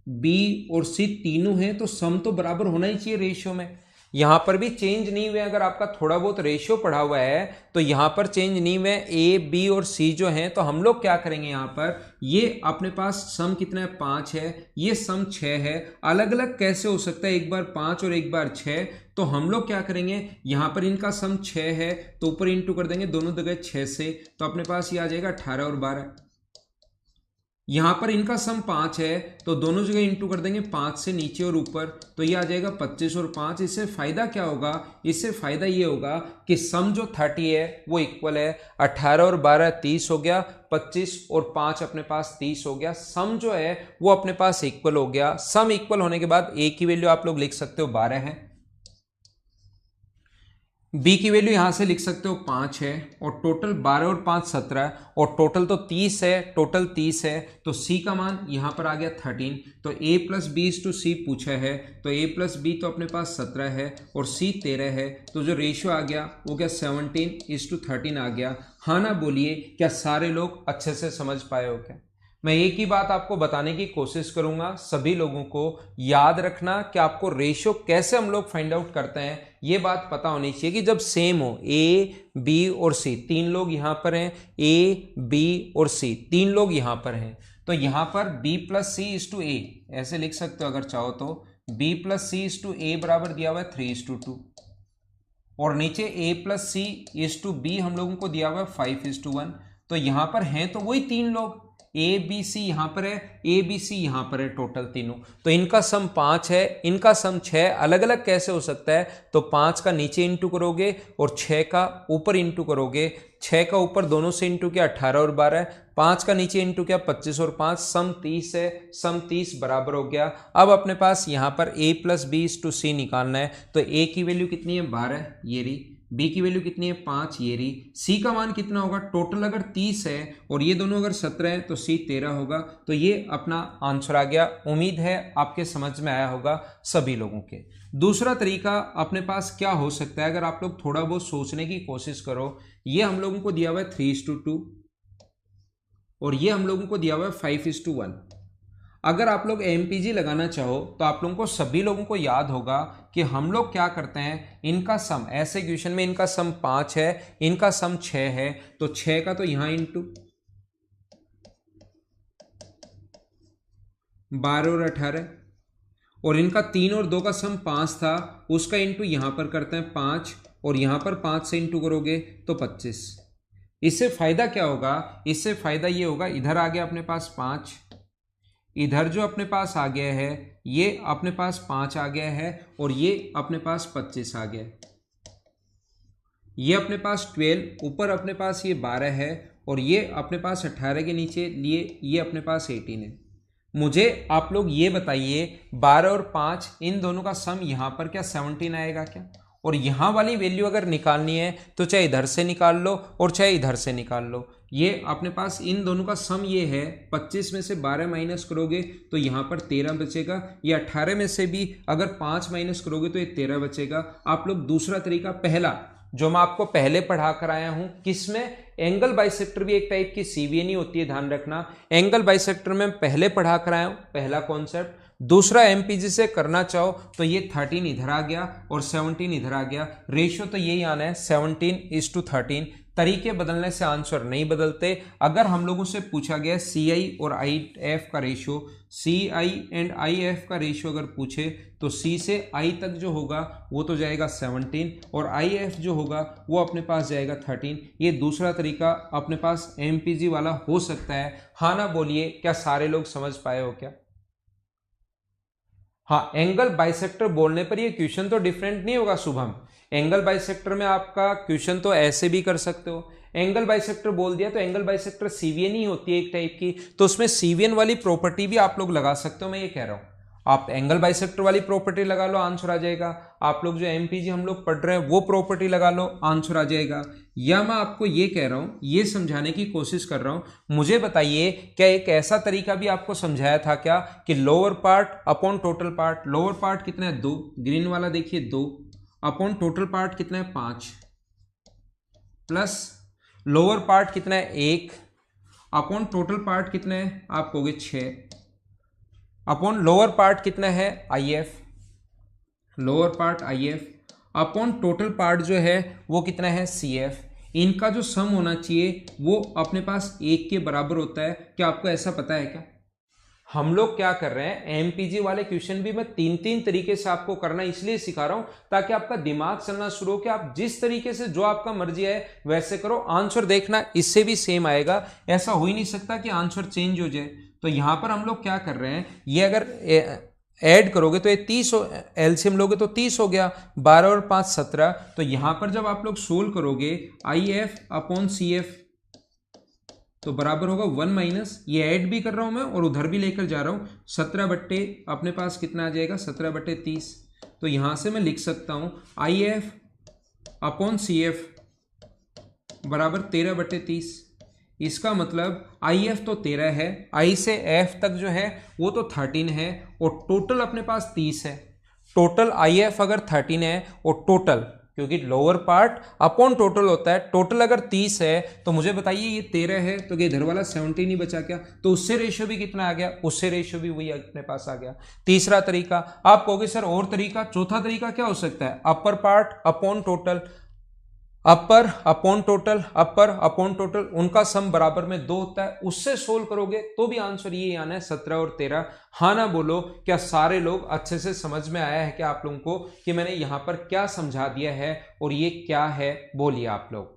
बी और सी तीनों हैं तो सम तो बराबर होना ही चाहिए रेशियो में। यहां पर भी चेंज नहीं हुए, अगर आपका थोड़ा बहुत रेशियो पढ़ा हुआ है तो यहां पर चेंज नहीं हुए, ए बी और सी जो हैं। तो हम लोग क्या करेंगे, यहां पर ये अपने पास सम कितना है 5 है, ये सम 6 है। अलग अलग कैसे हो सकता है, एक बार 5 और एक बार 6, तो हम लोग क्या करेंगे, यहां पर इनका सम 6 है तो ऊपर इंटू कर देंगे दोनों जगह 6 से, तो अपने पास ये आ जाएगा 18 और 12। यहां पर इनका सम 5 है तो दोनों जगह इंटू कर देंगे 5 से नीचे और ऊपर, तो ये आ जाएगा 25 और 5। इससे फायदा क्या होगा, इससे फायदा ये होगा कि सम जो 30 है वो इक्वल है, 18 और 12 30 हो गया, 25 और 5 अपने पास 30 हो गया। सम जो है वो अपने पास इक्वल हो गया। सम इक्वल होने के बाद ए की वैल्यू आप लोग लिख सकते हो 12 है, बी की वैल्यू यहां से लिख सकते हो 5 है, और टोटल 12 और 5 17, और टोटल तो 30 है, टोटल 30 है, तो सी का मान यहां पर आ गया 13। तो ए प्लस बी इज टू सी पूछा है, तो ए प्लस बी तो अपने पास 17 है और सी 13 है, तो जो रेशियो आ गया वो क्या 17:13 आ गया। हाँ ना बोलिए, क्या सारे लोग अच्छे से समझ पाए हो क्या? मैं एक ही बात आपको बताने की कोशिश करूंगा, सभी लोगों को याद रखना कि आपको रेशियो कैसे हम लोग फाइंड आउट करते हैं, ये बात पता होनी चाहिए कि जब सेम हो, ए बी और सी तीन लोग यहां पर हैं, ए बी और सी तीन लोग यहां पर हैं, तो यहां पर b plus C is to A ऐसे लिख सकते हो अगर चाहो तो, b plus C is to A बराबर दिया हुआ है 3:2, और नीचे a plus C is to B हम लोगों को दिया हुआ है 5:1। तो यहां पर हैं तो वही तीन लोग, ए बी सी यहां पर है, ए बी सी यहां पर है, टोटल तीनों, तो इनका सम 5 है, इनका सम 6। अलग अलग कैसे हो सकता है, तो 5 का नीचे इंटू करोगे और 6 का ऊपर इंटू करोगे, 6 का ऊपर दोनों से इंटू किया 18 और 12, 5 का नीचे इंटू किया 25 और 5, सम 30 है, सम 30 बराबर हो गया। अब अपने पास यहां पर a plus B is to C निकालना है, तो a की वैल्यू कितनी है 12 ये रही, b की वैल्यू कितनी है 5 ये रही, c का मान कितना होगा, टोटल अगर 30 है और ये दोनों अगर 17 है तो c 13 होगा। तो ये अपना आंसर आ गया। उम्मीद है आपके समझ में आया होगा सभी लोगों के। दूसरा तरीका अपने पास क्या हो सकता है, अगर आप लोग थोड़ा बहुत सोचने की कोशिश करो, ये हम लोगों को दिया हुआ है 3:2 और ये हम लोगों को दिया हुआ है 5:1। अगर आप लोग एमपीजी लगाना चाहो तो आप लोगों को सभी लोगों को याद होगा कि हम लोग क्या करते हैं, इनका सम, ऐसे क्वेश्चन में इनका सम 5 है, इनका सम 6 है, तो 6 का तो यहां इंटू 12 और 18, और इनका 3 और 2 का सम 5 था, उसका इंटू यहां पर करते हैं 5, और यहां पर 5 से इंटू करोगे तो 25। इससे फायदा क्या होगा, इससे फायदा ये होगा, इधर आ गया अपने पास 5, इधर जो अपने पास आ गया है ये अपने पास 5 आ गया है, और ये अपने पास 25 आ गया, ये अपने पास 12, ऊपर अपने पास ये 12 है, और ये अपने पास 18 के नीचे लिए ये अपने पास 18 है। मुझे आप लोग ये बताइए 12 और 5 इन दोनों का सम यहाँ पर क्या 17 आएगा क्या? और यहाँ वाली वैल्यू अगर निकालनी है तो चाहे इधर से निकाल लो और चाहे इधर से निकाल लो। ये अपने पास इन दोनों का सम ये है, 25 में से 12 माइनस करोगे तो यहाँ पर 13 बचेगा, ये 18 में से भी अगर 5 माइनस करोगे तो ये 13 बचेगा। आप लोग दूसरा तरीका, पहला जो मैं आपको पहले पढ़ा कर आया हूं, किसमें, एंगल बाइसेक्टर भी एक टाइप की सीवीएन ही होती है, ध्यान रखना। एंगल बाइसेक्टर में पहले पढ़ा कर आया हूं, पहला कॉन्सेप्ट। दूसरा एमपीजी से करना चाहो तो ये 13 इधर आ गया और 17 इधर आ गया, रेशियो तो यही आना है 17:13। तरीके बदलने से आंसर नहीं बदलते। अगर हम लोगों से पूछा गया सी आई और आई एफ का ratio, C I and I F का रेशियो अगर पूछे तो सी से आई तक जो होगा वो तो जाएगा 17 और आई एफ जो होगा वो अपने पास जाएगा 13। ये दूसरा तरीका अपने पास एमपीजी वाला हो सकता है। हाँ ना बोलिए, क्या सारे लोग समझ पाए हो क्या? हाँ, एंगल बाइसेक्टर बोलने पर ये क्वेश्चन तो डिफरेंट नहीं होगा शुभम, एंगल बाइसेक्टर में आपका क्वेश्चन तो ऐसे भी कर सकते हो, एंगल बाइसेक्टर बोल दिया तो एंगल बाइसेक्टर सीवीएन ही होती है एक टाइप की, तो उसमें सीवीएन वाली प्रॉपर्टी भी आप लोग लगा सकते हो, मैं ये कह रहा हूं। आप एंगल बाइसेक्टर वाली प्रॉपर्टी लगा लो, आंसर आ जाएगा। आप लोग जो एमपीजी हम लोग पढ़ रहे हैं वो प्रॉपर्टी लगा लो, आंसर आ जाएगा। या मैं आपको ये कह रहा हूं, ये समझाने की कोशिश कर रहा हूं, मुझे बताइए क्या एक ऐसा तरीका भी आपको समझाया था क्या कि lower part upon total part, lower part कितना है 2, ग्रीन वाला देखिए 2, अपॉन टोटल पार्ट कितना है 5, प्लस लोअर पार्ट कितना है 1, अपॉन टोटल पार्ट कितना है आप कहोगे 6, अपॉन लोअर पार्ट कितना है IF, lower part IF, upon total part जो है वो कितना है CF। इनका जो सम होना चाहिए वो अपने पास 1 के बराबर होता है। क्या आपको ऐसा पता है क्या? हम लोग क्या कर रहे हैं, एमपीजी वाले क्वेश्चन भी मैं 3 तरीके से आपको करना इसलिए सिखा रहा हूं ताकि आपका दिमाग चलना शुरू हो कि आप जिस तरीके से जो आपका मर्जी है वैसे करो, आंसर देखना इससे भी सेम आएगा। ऐसा हो ही नहीं सकता कि आंसर चेंज हो जाए। तो यहां पर हम लोग क्या कर रहे हैं, ये अगर ऐड करोगे तो ये 30 एलसीएम लोगे तो 30 हो गया, 12 और 5 17। तो यहां पर जब आप लोग सोल्व करोगे IF अपॉन CF तो बराबर होगा 1 माइनस, ये ऐड भी कर रहा हूं मैं और उधर भी लेकर जा रहा हूं, 17 बट्टे अपने पास कितना आ जाएगा 17 बट्टे 30। तो यहां से मैं लिख सकता हूं IF अपॉन CF बराबर 13 बट्टे 30। इसका मतलब IF तो 13 है, I से F तक जो है वो तो 13 है और टोटल अपने पास 30 है। टोटल IF अगर 13 है और टोटल, क्योंकि लोअर पार्ट अपॉन टोटल होता है, टोटल अगर 30 है तो मुझे बताइए ये 13 है तो ये इधर वाला 17 ही बचा क्या, तो उससे रेशियो भी कितना आ गया, उससे रेशियो भी वही अपने पास आ गया। तीसरा तरीका आप कहोगे सर और तरीका, चौथा तरीका क्या हो सकता है, अपर पार्ट अपॉन टोटल, अपर अपॉन टोटल, अपर अपॉन टोटल, उनका सम बराबर में 2 होता है, उससे सोल्व करोगे तो भी आंसर ये आना है 17 और 13। हाँ ना बोलो, क्या सारे लोग अच्छे से समझ में आया है क्या आप लोगों को कि मैंने यहां पर क्या समझा दिया है और ये क्या है, बोलिए आप लोग।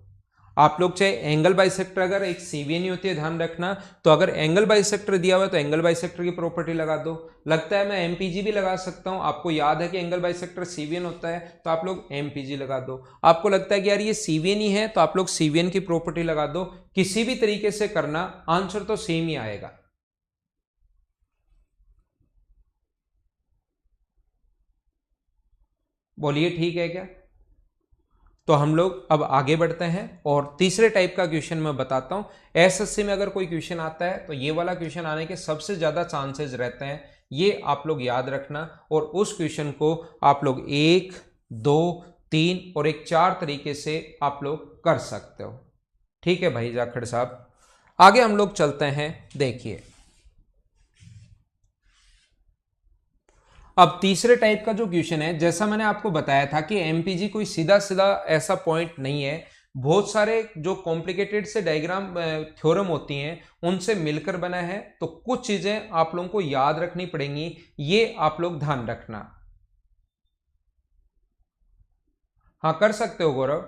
आप लोग चाहे एंगल बाइसेक्टर अगर एक सीवीएन ही होती है ध्यान रखना, तो अगर एंगल बाइसेक्टर दिया हुआ है तो एंगल बाइसेक्टर की प्रॉपर्टी लगा दो। लगता है मैं एमपीजी भी लगा सकता हूं, आपको याद है कि एंगल बाइसेक्टर सीवीएन होता है तो आप लोग एमपीजी लगा दो। आपको लगता है कि यार ये सीवीएन ही है तो आप लोग सीवीएन की प्रॉपर्टी लगा दो। किसी भी तरीके से करना, आंसर तो सेम ही आएगा। बोलिए ठीक है क्या? तो हम लोग अब आगे बढ़ते हैं और तीसरे टाइप का क्वेश्चन मैं बताता हूं। एसएससी में अगर कोई क्वेश्चन आता है तो ये वाला क्वेश्चन आने के सबसे ज्यादा चांसेस रहते हैं, ये आप लोग याद रखना। और उस क्वेश्चन को आप लोग 1, 2, 3 और एक 4 तरीके से आप लोग कर सकते हो। ठीक है भाई जाखड़ साहब, आगे हम लोग चलते हैं। देखिए अब तीसरे टाइप का जो क्वेश्चन है, जैसा मैंने आपको बताया था कि एमपीजी कोई सीधा सीधा ऐसा पॉइंट नहीं है, बहुत सारे जो कॉम्प्लिकेटेड से डायग्राम थ्योरम होती हैं उनसे मिलकर बना है। तो कुछ चीजें आप लोगों को याद रखनी पड़ेंगी, ये आप लोग ध्यान रखना। हाँ कर सकते हो गौरव।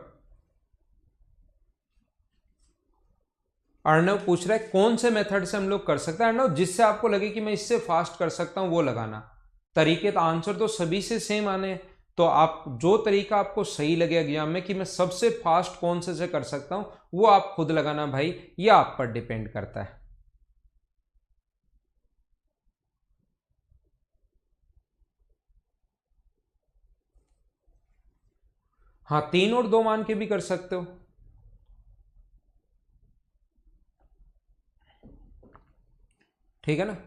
अर्णव पूछ रहा है कौन से मेथड से हम लोग कर सकते हैं। अर्णव जिससे आपको लगे कि मैं इससे फास्ट कर सकता हूं वो लगाना। तरीके तो आंसर तो सभी से सेम आने, तो आप जो तरीका आपको सही लगे एग्जाम में कि मैं सबसे फास्ट कौन से कर सकता हूं वो आप खुद लगाना भाई, ये आप पर डिपेंड करता है। हाँ 3 और 2 मान के भी कर सकते हो, ठीक है ना।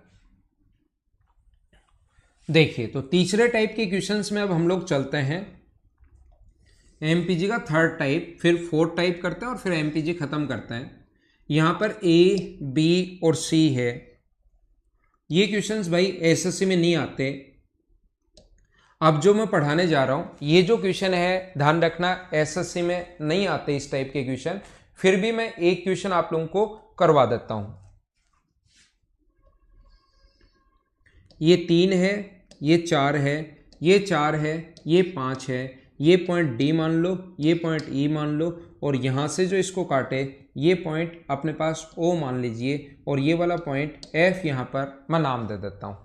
देखिए तो तीसरे टाइप के क्वेश्चंस में अब हम लोग चलते हैं। एमपीजी का थर्ड टाइप, फिर फोर्थ टाइप करते हैं और फिर एमपीजी खत्म करते हैं। यहां पर ए, बी और सी है। ये क्वेश्चंस भाई एसएससी में नहीं आते। अब जो मैं पढ़ाने जा रहा हूं ये जो क्वेश्चन है ध्यान रखना, एसएससी में नहीं आते इस टाइप के क्वेश्चन, फिर भी मैं एक क्वेश्चन आप लोगों को करवा देता हूं। ये 3 है, ये 4 है, ये 4 है, ये 5 है, ये पॉइंट डी मान लो, ये पॉइंट ई मान लो, और यहां से जो इसको काटे ये पॉइंट अपने पास ओ मान लीजिए, और ये वाला पॉइंट एफ यहां पर मैं नाम दे देता हूं।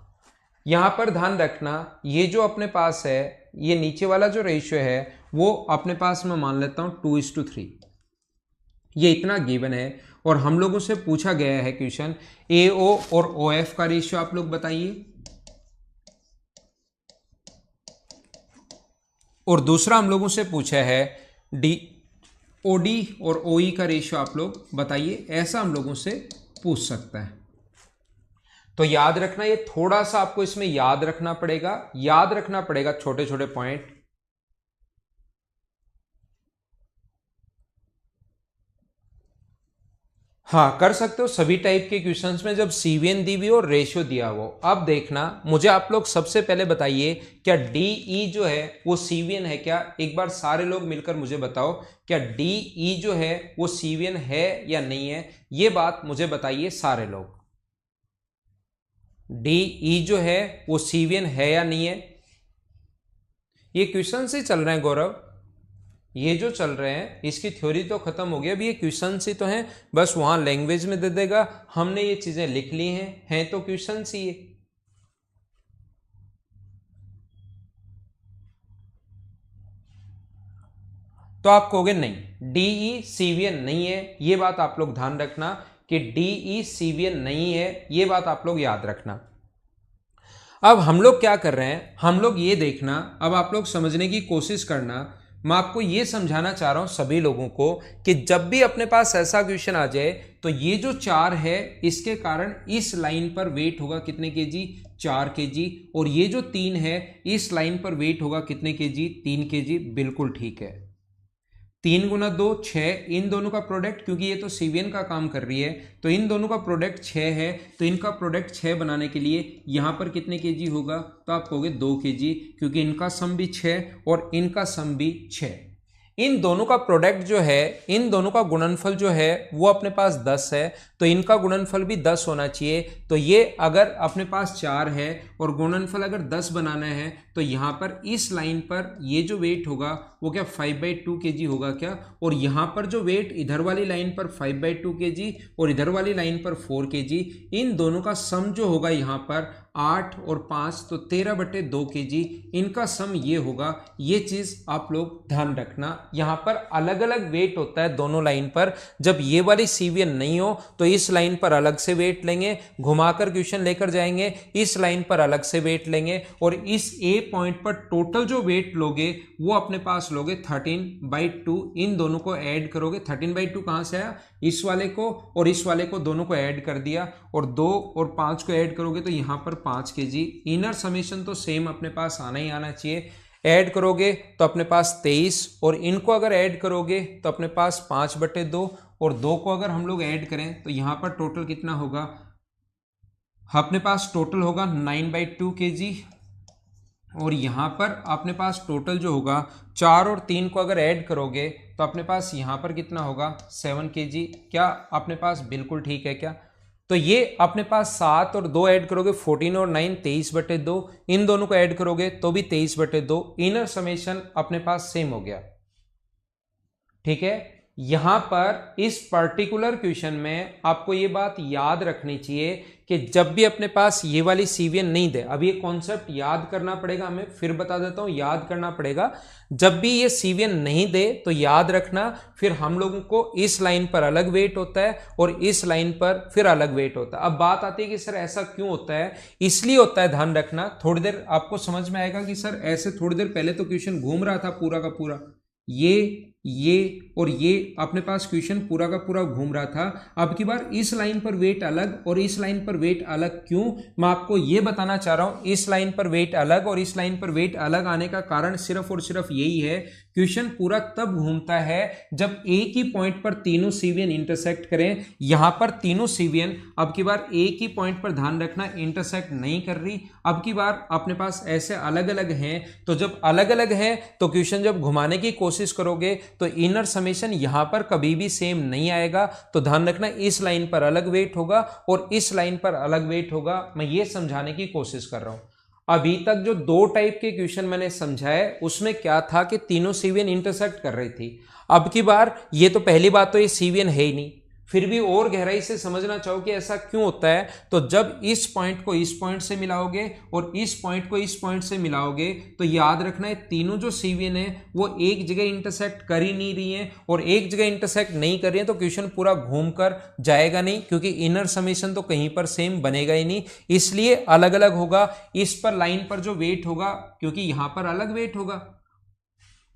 यहां पर ध्यान रखना ये जो अपने पास है, ये नीचे वाला जो रेशियो है वो अपने पास मैं मान लेता हूं 2:3, ये इतना गिवन है। और हम लोगों से पूछा गया है क्वेश्चन AO और OF का रेशियो आप लोग बताइए, और दूसरा हम लोगों से पूछा है OD और OE का रेशियो आप लोग बताइए, ऐसा हम लोगों से पूछ सकता है। तो याद रखना, ये थोड़ा सा आपको इसमें याद रखना पड़ेगा छोटे छोटे पॉइंट। हाँ कर सकते हो सभी टाइप के क्वेश्चंस में जब सीवीएन दी हुई और रेशियो दिया हो। अब देखना, मुझे आप लोग सबसे पहले बताइए क्या डीई जो है वो सीवीएन है क्या? एक बार सारे लोग मिलकर मुझे बताओ, क्या डीई जो है वो सीवीएन है या नहीं है? ये बात मुझे बताइए सारे लोग, डीई जो है वो सीवीएन है या नहीं है? ये क्वेश्चन से चल रहे हैं गौरव, ये जो चल रहे हैं इसकी थ्योरी तो खत्म हो गई, अभी ये क्वेश्चन ही तो हैं, बस वहां लैंग्वेज में दे देगा, हमने ये चीजें लिख ली हैं तो क्वेश्चन ही ये। तो आप कहोगे नहीं डीई सीवीएन नहीं है, ये बात आप लोग ध्यान रखना कि डीई सीवीएन नहीं है, ये बात आप लोग याद रखना। अब हम लोग क्या कर रहे हैं, हम लोग ये देखना, अब आप लोग समझने की कोशिश करना, मैं आपको ये समझाना चाह रहा हूं सभी लोगों को कि जब भी अपने पास ऐसा क्वेश्चन आ जाए तो ये जो 4 है इसके कारण इस लाइन पर वेट होगा कितने केजी? 4 केजी। और ये जो 3 है इस लाइन पर वेट होगा कितने केजी? 3 केजी। बिल्कुल ठीक है, 3 गुना 2 6, इन दोनों का प्रोडक्ट, क्योंकि ये तो सीवीएन का काम कर रही है तो इन दोनों का प्रोडक्ट 6 है, तो इनका प्रोडक्ट 6 बनाने के लिए यहाँ पर कितने केजी होगा? तो आप कहोगे 2 केजी, क्योंकि इनका सम भी 6 और इनका सम भी 6। इन दोनों का प्रोडक्ट जो है, इन दोनों का गुणनफल जो है वो अपने पास 10 है, तो इनका गुणनफल भी 10 होना चाहिए। तो ये अगर अपने पास 4 है और गुणनफल अगर 10 बनाना है तो यहाँ पर इस लाइन पर ये जो वेट होगा वो क्या 5/2 केजी होगा क्या? और यहाँ पर जो वेट इधर वाली लाइन पर 5/2 केजी और इधर वाली लाइन पर 4 केजी, इन दोनों का सम जो होगा यहाँ पर 8 और 5 तो 13/2 केजी, इनका सम ये होगा। ये चीज आप लोग ध्यान रखना, यहाँ पर अलग अलग वेट होता है दोनों लाइन पर। जब ये वाली सीवीएन नहीं हो तो इस लाइन पर अलग से वेट लेंगे, घुमाकर क्वेश्चन लेकर जाएंगे, इस लाइन पर अलग से वेट लेंगे, और इस ए पॉइंट पर टोटल जो वेट लोगे वो अपने पास लोगे 13/2। इन दोनों को ऐड करोगे, 13/2 कहां से आया? इस वाले को और इस वाले को दोनों को ऐड कर दिया, और 2 और 5 को ऐड करोगे तो यहाँ पर 5 केजी। इनर समेशन तो सेम अपने पास आना ही आना चाहिए। ऐड करोगे तो अपने पास 23, और इनको अगर ऐड करोगे तो अपने पास 5/2, और 2 को अगर हम लोग ऐड करें तो यहाँ पर टोटल कितना होगा? अपने पास टोटल होगा 9/2 केजी, और यहाँ पर अपने पास टोटल जो होगा 4 और 3 को अगर ऐड करोगे तो अपने पास यहाँ पर कितना होगा? 7 केजी। क्या अपने पास बिल्कुल ठीक है क्या? तो ये अपने पास 7 और 2 ऐड करोगे 14 और 9 23/2, इन दोनों को ऐड करोगे तो भी 23/2। इनर समेशन अपने पास सेम हो गया, ठीक है। यहां पर इस पर्टिकुलर क्वेश्चन में आपको ये बात याद रखनी चाहिए कि जब भी अपने पास ये वाली सीवीएन नहीं दे, अब ये कॉन्सेप्ट याद करना पड़ेगा हमें, फिर बता देता हूं, याद करना पड़ेगा। जब भी ये सीवीएन नहीं दे तो याद रखना, फिर हम लोगों को इस लाइन पर अलग वेट होता है और इस लाइन पर फिर अलग वेट होता है। अब बात आती है कि सर ऐसा क्यों होता है? इसलिए होता है, ध्यान रखना, थोड़ी देर आपको समझ में आएगा कि सर ऐसे थोड़ी देर पहले तो क्वेश्चन घूम रहा था पूरा का पूरा, ये और ये अपने पास क्वेश्चन पूरा का पूरा घूम रहा था। अब की बार इस लाइन पर वेट अलग और इस लाइन पर वेट अलग, क्यों? मैं आपको ये बताना चाह रहा हूं, इस लाइन पर वेट अलग और इस लाइन पर वेट अलग आने का कारण सिर्फ और सिर्फ यही है, क्वेश्चन पूरा तब घूमता है जब एक ही पॉइंट पर तीनों सीवीएन इंटरसेक्ट करें। यहां पर तीनों सीवीएन अब की बार एक ही पॉइंट पर, ध्यान रखना, इंटरसेक्ट नहीं कर रही। अब की बार अपने पास ऐसे अलग अलग हैं, तो जब अलग अलग हैं तो क्वेश्चन जब घुमाने की कोशिश करोगे तो इनर समेशन यहां पर कभी भी सेम नहीं आएगा। तो ध्यान रखना, इस लाइन पर अलग वेट होगा और इस लाइन पर अलग वेट होगा। मैं ये समझाने की कोशिश कर रहा हूं। अभी तक जो 2 टाइप के क्वेश्चन मैंने समझाए उसमें क्या था कि तीनों सीवीएन इंटरसेक्ट कर रही थी। अब की बार ये तो पहली बात तो ये सीवीएन है ही नहीं, फिर भी और गहराई से समझना चाहो कि ऐसा क्यों होता है, तो जब इस पॉइंट को इस पॉइंट से मिलाओगे और इस पॉइंट को इस पॉइंट से मिलाओगे तो याद रखना है तीनों जो सीवियन है वो एक जगह इंटरसेक्ट कर ही नहीं रही है, और एक जगह इंटरसेक्ट नहीं कर रही है तो क्वेश्चन पूरा घूमकर जाएगा नहीं, क्योंकि इनर समेशन तो कहीं पर सेम बनेगा ही नहीं, इसलिए अलग अलग होगा। इस पर लाइन पर जो वेट होगा, क्योंकि यहां पर अलग वेट होगा।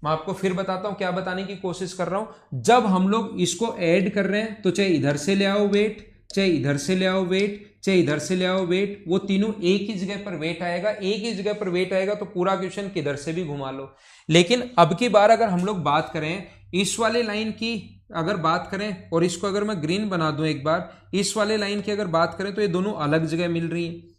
मैं आपको फिर बताता हूं क्या बताने की कोशिश कर रहा हूं। जब हम लोग इसको ऐड कर रहे हैं तो चाहे इधर से ले आओ वेट, चाहे इधर से ले आओ वेट, चाहे इधर से ले आओ वेट, वो तीनों एक ही जगह पर वेट आएगा। एक ही जगह पर वेट आएगा तो पूरा क्वेश्चन किधर से भी घुमा लो। लेकिन अब की बार अगर हम लोग बात करें इस वाले लाइन की, अगर बात करें और इसको अगर मैं ग्रीन बना दूं एक बार, इस वाले लाइन की अगर बात करें तो ये दोनों अलग जगह मिल रही है।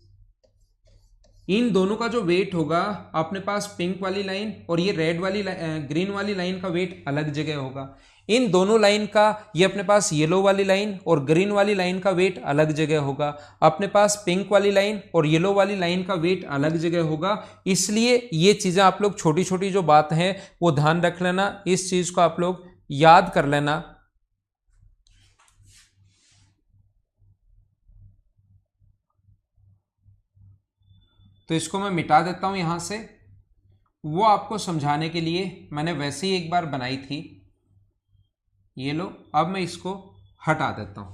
इन दोनों का जो वेट होगा अपने पास पिंक वाली लाइन और ये रेड वाली ग्रीन वाली लाइन का वेट अलग जगह होगा। इन दोनों लाइन का ये अपने पास येलो वाली लाइन और ग्रीन वाली लाइन का वेट अलग जगह होगा। अपने पास पिंक वाली लाइन और येलो वाली लाइन का वेट अलग जगह होगा। इसलिए ये चीजें आप लोग छोटी छोटी जो बात है वो ध्यान रख लेना, इस चीज को आप लोग याद कर लेना। तो इसको मैं मिटा देता हूं यहां से, वो आपको समझाने के लिए मैंने वैसे ही एक बार बनाई थी। ये लो, अब मैं इसको हटा देता हूं,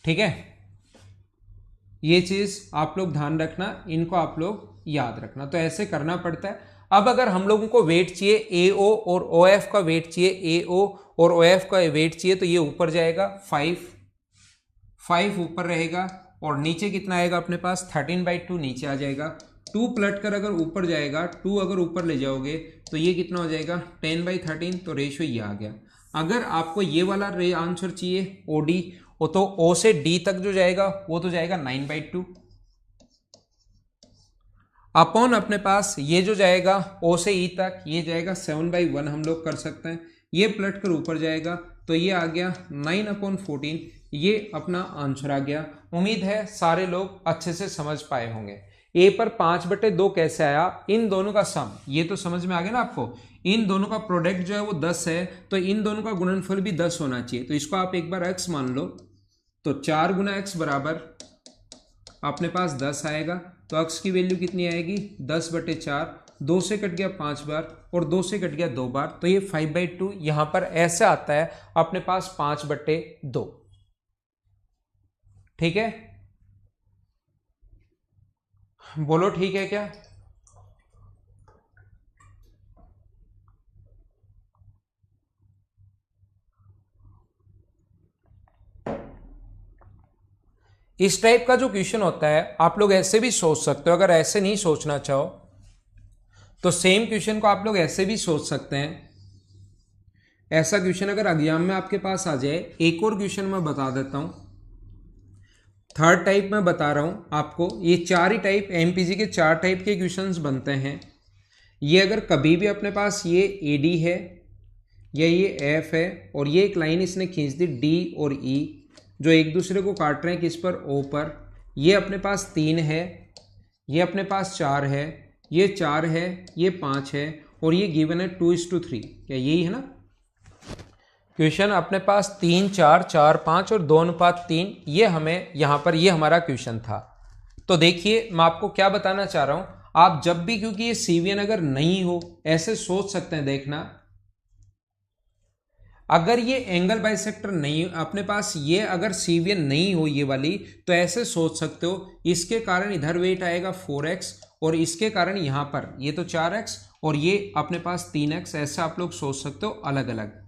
ठीक है। ये चीज आप लोग ध्यान रखना, इनको आप लोग याद रखना, तो ऐसे करना पड़ता है। अब अगर हम लोगों को वेट चाहिए एओ और ओएफ का वेट चाहिए, एओ और ओएफ का वेट चाहिए, तो ये ऊपर जाएगा 5 ऊपर रहेगा और नीचे कितना आएगा अपने पास 13/2 नीचे आ जाएगा। 2 पलट कर अगर ऊपर जाएगा, 2 अगर ऊपर ले जाओगे तो ये कितना हो जाएगा 10/13, तो रेशियो ये आ गया। अगर आपको ये वाला आंसर चाहिए ओडी, तो ओ से डी तक जो जाएगा वो तो जाएगा 9/2 अपॉन अपने पास ये जो जाएगा ओ से ई तक ये जाएगा 7/1 हम लोग कर सकते हैं। ये पलट कर ऊपर जाएगा तो ये आ गया 9/14, ये अपना आंसर आ गया। उम्मीद है सारे लोग अच्छे से समझ पाए होंगे। ए पर 5/2 कैसे आया, इन दोनों का सम, ये तो समझ में आ गया ना आपको। इन दोनों का प्रोडक्ट जो है वो 10 है, तो इन दोनों का गुणनफल भी 10 होना चाहिए। तो इसको आप एक बार x मान लो, तो 4 गुना x बराबर अपने पास 10 आएगा। तो x की वैल्यू कितनी आएगी 10/4, 2 से कट गया 5 बार और 2 से कट गया 2 बार, तो ये 5/2 यहां पर ऐसे आता है अपने पास 5/2, ठीक है। बोलो ठीक है क्या? इस टाइप का जो क्वेश्चन होता है आप लोग ऐसे भी सोच सकते हो। अगर ऐसे नहीं सोचना चाहो तो सेम क्वेश्चन को आप लोग ऐसे भी सोच सकते हैं। ऐसा क्वेश्चन अगर एग्जाम में आपके पास आ जाए, एक और क्वेश्चन मैं बता देता हूं, थर्ड टाइप में बता रहा हूं आपको। ये 4 ही टाइप एमपीसी के 4 टाइप के क्वेश्चंस बनते हैं। ये अगर कभी भी अपने पास ये एडी है या ये एफ है और ये एक लाइन इसने खींच दी डी और ई जो एक दूसरे को काट रहे हैं किस पर, ओ पर। ये अपने पास 3 है, ये अपने पास 4 है, ये 4 है, ये 5 है और ये गिवन है 2:3। क्या यही है ना क्वेश्चन? अपने पास 3 4 4 5 और 2:3, ये हमें यहां पर ये हमारा क्वेश्चन था। तो देखिए मैं आपको क्या बताना चाह रहा हूं, आप जब भी, क्योंकि ये सीवीएन अगर नहीं हो ऐसे सोच सकते हैं। देखना, अगर ये एंगल बाइसेक्टर नहीं अपने पास, ये अगर सीवीएन नहीं हो ये वाली, तो ऐसे सोच सकते हो इसके कारण इधर वेट आएगा 4x और इसके कारण यहां पर ये तो 4x और ये अपने पास 3x, ऐसे आप लोग सोच सकते हो अलग अलग।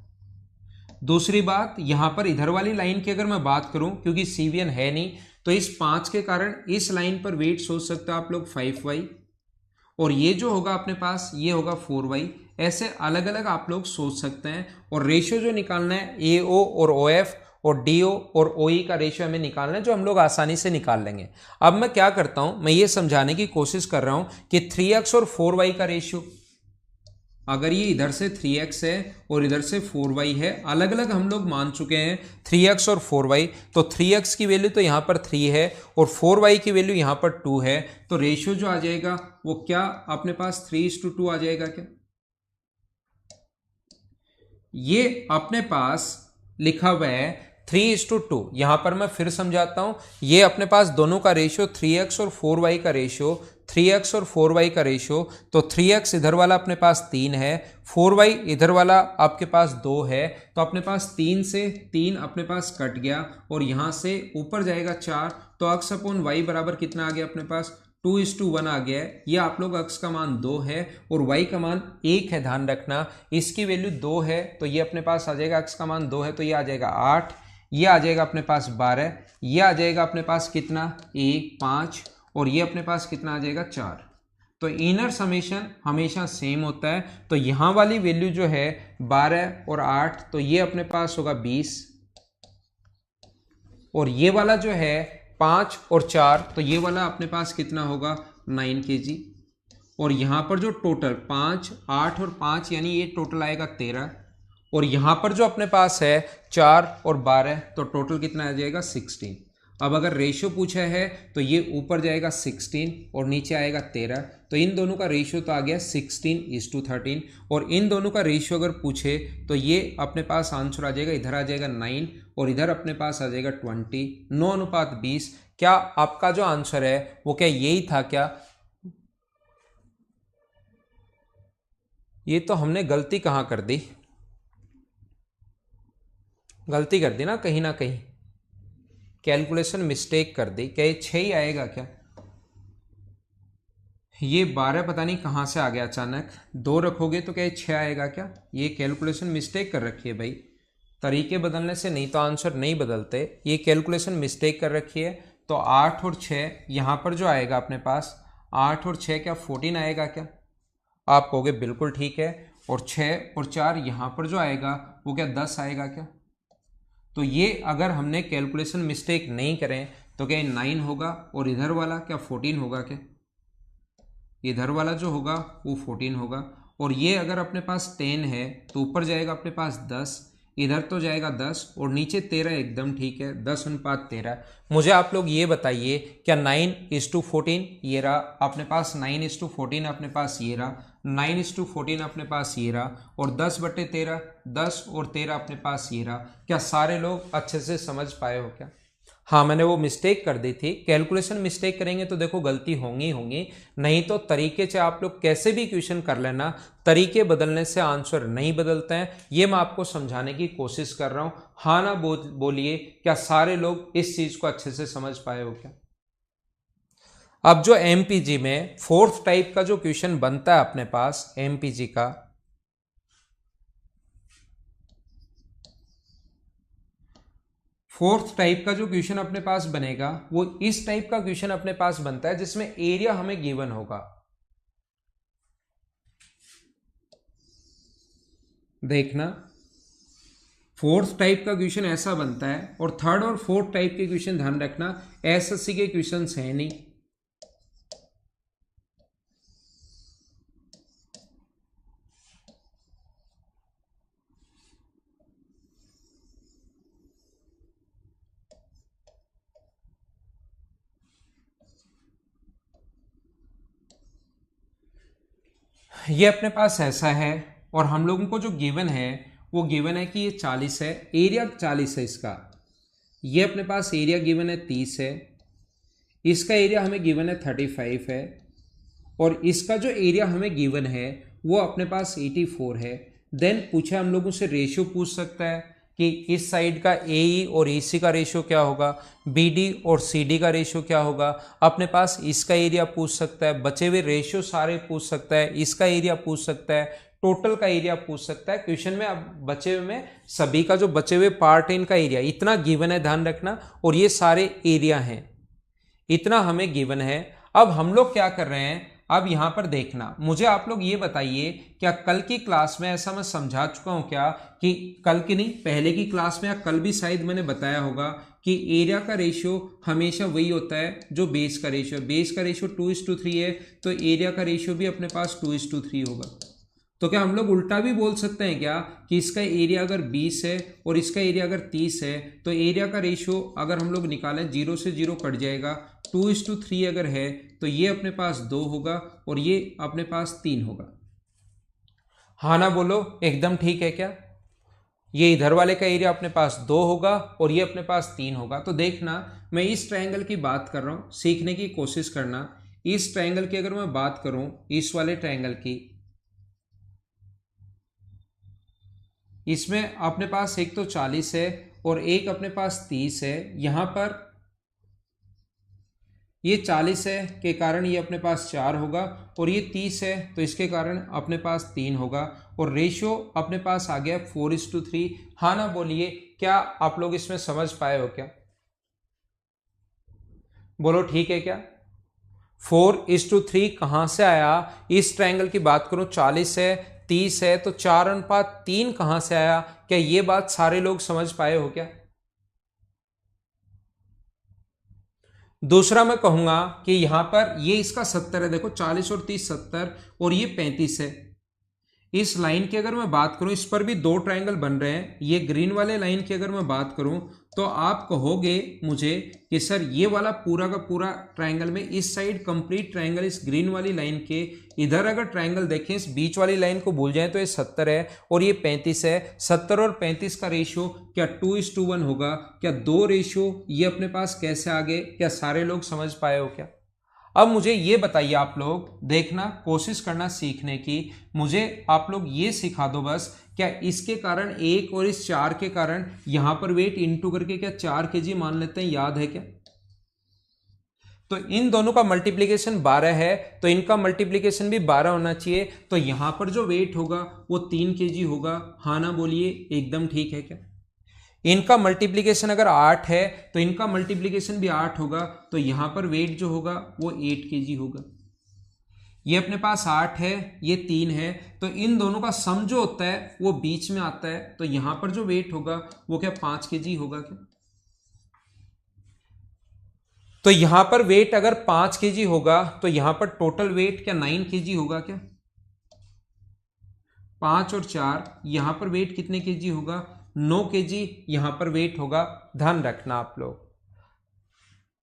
दूसरी बात, यहां पर इधर वाली लाइन की अगर मैं बात करूं, क्योंकि सीवीएन है नहीं, तो इस 5 के कारण इस लाइन पर वेट सोच सकते हो आप लोग 5y और ये जो होगा अपने पास ये होगा 4y। ऐसे अलग अलग आप लोग सोच सकते हैं। और रेशियो जो निकालना है एओ और ओएफ और डीओ और ओई का रेशियो हमें निकालना है, जो हम लोग आसानी से निकाल लेंगे। अब मैं क्या करता हूं, मैं ये समझाने की कोशिश कर रहा हूं कि 3x और 4y का रेशियो, अगर ये इधर से 3x है और इधर से 4y है, अलग अलग हम लोग मान चुके हैं 3x और 4y, तो 3x की वैल्यू तो यहाँ पर 3 है और 4y की वैल्यू यहाँ पर 2 है। तो रेशियो जो आ जाएगा वो क्या अपने पास 3:2 आ जाएगा क्या? ये अपने पास लिखा हुआ है 3:2। यहां पर मैं फिर समझाता हूं, ये अपने पास दोनों का रेशियो 3x और 4y का रेशियो, 3x और 4y का रेशियो, तो 3x इधर वाला अपने पास 3 है, 4y इधर वाला आपके पास 2 है, तो अपने पास 3 से 3 अपने पास कट गया और यहां से ऊपर जाएगा 4, तो x अपॉन y बराबर कितना आ गया अपने पास 2:1 आ गया है। ये आप लोग x का मान 2 है और y का मान 1 है, ध्यान रखना इसकी वैल्यू 2 है, तो ये अपने पास आ जाएगा x का मान 2 है तो ये आ जाएगा 8, ये आ जाएगा अपने पास 12, ये आ जाएगा अपने पास कितना a 5 और ये अपने पास कितना आ जाएगा 4। तो इनर समेशन हमेशा सेम होता है, तो यहां वाली वैल्यू जो है 12 और 8, तो ये अपने पास होगा 20 और ये वाला जो है 5 और 4, तो ये वाला अपने पास कितना होगा 9 kg और यहां पर जो टोटल 5, 8 और 5 यानी ये टोटल आएगा 13 और यहां पर जो अपने पास है 4 और 12, तो टोटल कितना आ जाएगा 16। अब अगर रेशियो पूछा है तो ये ऊपर जाएगा 16 और नीचे आएगा 13, तो इन दोनों का रेशियो तो आ गया 16:13 और इन दोनों का रेशियो अगर पूछे तो ये अपने पास आंसर आ जाएगा, इधर आ जाएगा 9 और इधर अपने पास आ जाएगा 20, 9:20। क्या आपका जो आंसर है वो क्या यही था क्या? ये तो हमने गलती कहाँ कर दी, गलती कर दी ना कहीं कैलकुलेशन मिस्टेक कर दी। क्या ये 6 ही आएगा क्या? ये 12 पता नहीं कहाँ से आ गया अचानक, 2 रखोगे तो क्या ये 6 आएगा क्या? ये कैलकुलेशन मिस्टेक कर रखी है भाई, तरीके बदलने से नहीं तो आंसर नहीं बदलते, ये कैलकुलेशन मिस्टेक कर रखी है। तो 8 और 6 यहाँ पर जो आएगा अपने पास 8 और 6 क्या 14 आएगा क्या? आप कहोगे बिल्कुल ठीक है, और 6 और 4 यहाँ पर जो आएगा वो क्या 10 आएगा क्या? तो ये अगर हमने कैलकुलेशन मिस्टेक नहीं करें तो क्या 9 होगा और इधर वाला क्या 14 होगा क्या? इधर वाला जो होगा वो 14 होगा और ये अगर अपने पास 10 है तो ऊपर जाएगा अपने पास 10, इधर तो जाएगा 10 और नीचे 13, एकदम ठीक है 10:13। मुझे आप लोग ये बताइए क्या 9:14 ये रहा अपने पास, 9:14 अपने पास ये रहा, 9:14 अपने पास ये रहा और 10/13, 10 और 13 अपने पास ये रहा। क्या सारे लोग अच्छे से समझ पाए हो क्या? हाँ, मैंने वो मिस्टेक कर दी थी, कैलकुलेशन मिस्टेक करेंगे तो देखो गलती होंगी, नहीं तो तरीके से आप लोग कैसे भी क्वेश्चन कर लेना, तरीके बदलने से आंसर नहीं बदलते हैं, ये मैं आपको समझाने की कोशिश कर रहा हूं। हाँ ना बोलिए, क्या सारे लोग इस चीज को अच्छे से समझ पाए हो क्या? अब जो एमपीजी में 4th टाइप का जो क्वेश्चन बनता है अपने पास एमपीजी का, फोर्थ टाइप का जो क्वेश्चन अपने पास बनेगा वो इस टाइप का क्वेश्चन अपने पास बनता है जिसमें एरिया हमें गिवन होगा। देखना, फोर्थ टाइप का क्वेश्चन ऐसा बनता है और थर्ड और फोर्थ टाइप के क्वेश्चन ध्यान रखना एसएससी के क्वेश्चंस हैं नहीं। ये अपने पास ऐसा है और हम लोगों को जो गिवन है वो गिवन है कि ये 40 है, एरिया 40 है इसका, ये अपने पास एरिया गिवन है 30 है, इसका एरिया हमें गिवन है 35 है और इसका जो एरिया हमें गिवन है वो अपने पास 84 है। देन पूछा हम लोगों से रेशियो पूछ सकता है कि इस साइड का AE और EC का रेशियो क्या होगा, BD और CD का रेशियो क्या होगा, अपने पास इसका एरिया पूछ सकता है, बचे हुए रेशियो सारे पूछ सकता है, इसका एरिया पूछ सकता है, टोटल का एरिया पूछ सकता है। क्वेश्चन में अब बचे हुए में सभी का जो बचे हुए पार्ट है इनका एरिया इतना गिवन है, ध्यान रखना, और ये सारे एरिया हैं, इतना हमें गिवन है। अब हम लोग क्या कर रहे हैं, अब यहां पर देखना, मुझे आप लोग ये बताइए क्या कल की क्लास में ऐसा मैं समझा चुका हूं क्या, कि कल की नहीं पहले की क्लास में या कल भी शायद मैंने बताया होगा कि एरिया का रेशियो हमेशा वही होता है जो बेस का रेशियो, बेस का रेशियो 2:3 है तो एरिया का रेशियो भी अपने पास 2:3 होगा। तो क्या हम लोग उल्टा भी बोल सकते हैं क्या कि इसका एरिया अगर 20 है और इसका एरिया अगर 30 है तो एरिया का रेशियो अगर हम लोग निकालें 0 से 0 कट जाएगा, 2:3 अगर है तो ये अपने पास 2 होगा और ये अपने पास 3 होगा। हाँ ना बोलो, एकदम ठीक है क्या? ये इधर वाले का एरिया अपने पास 2 होगा और ये अपने पास 3 होगा। तो देखना मैं इस ट्रायंगल की बात कर रहा हूँ, सीखने की कोशिश करना। इस ट्रायंगल की अगर मैं बात करूं, इस वाले ट्रायंगल की, इसमें अपने पास एक तो 40 है और एक अपने पास 30 है। यहां पर ये 40 है के कारण ये अपने पास 4 होगा और ये 30 है तो इसके कारण अपने पास 3 होगा और रेशियो अपने पास आ गया 4:3। हाँ ना बोलिए, क्या आप लोग इसमें समझ पाए हो? क्या बोलो, ठीक है क्या? 4:3 कहां से आया? इस ट्रायंगल की बात करूं, 40 है 30 है तो 4:3 कहां से आया? क्या ये बात सारे लोग समझ पाए हो क्या? दूसरा मैं कहूंगा कि यहां पर ये इसका 70 है, देखो 40 और 30 70 और ये 35 है। इस लाइन की अगर मैं बात करूं, इस पर भी 2 ट्रायंगल बन रहे हैं। ये ग्रीन वाले लाइन की अगर मैं बात करूं तो आप कहोगे मुझे कि सर ये वाला पूरा का पूरा ट्रायंगल में इस साइड कंप्लीट ट्रायंगल इस ग्रीन वाली लाइन के इधर अगर ट्रायंगल देखें, इस बीच वाली लाइन को भूल जाएं तो ये 70 है और ये 35 है। 70 और 35 का रेशियो क्या 2:1 होगा? क्या 2 रेशियो ये अपने पास कैसे आ गए? क्या सारे लोग समझ पाए हो क्या? अब मुझे ये बताइए, आप लोग देखना, कोशिश करना सीखने की। मुझे आप लोग ये सिखा दो बस, क्या इसके कारण 1 और इस 4 के कारण यहां पर वेट इनटू करके क्या 4 kg मान लेते हैं? याद है क्या? तो इन दोनों का मल्टीप्लीकेशन 12 है तो इनका मल्टीप्लीकेशन भी 12 होना चाहिए। तो यहां पर जो वेट होगा वो 3 kg होगा। हाँ ना बोलिए, एकदम ठीक है क्या? इनका मल्टीप्लिकेशन अगर 8 है तो इनका मल्टीप्लिकेशन भी 8 होगा। तो यहां पर वेट जो होगा वो 8 kg होगा। ये अपने पास 8 है, ये 3 है, तो इन दोनों का सम जो होता है वो बीच में आता है। तो यहां पर जो वेट होगा वो क्या 5 kg होगा क्या? तो यहां पर वेट अगर 5 kg होगा तो यहां पर टोटल वेट क्या 9 kg होगा क्या? 5 और 4 यहां पर वेट कितने kg होगा? 9 kg यहां पर वेट होगा। ध्यान रखना आप लोग,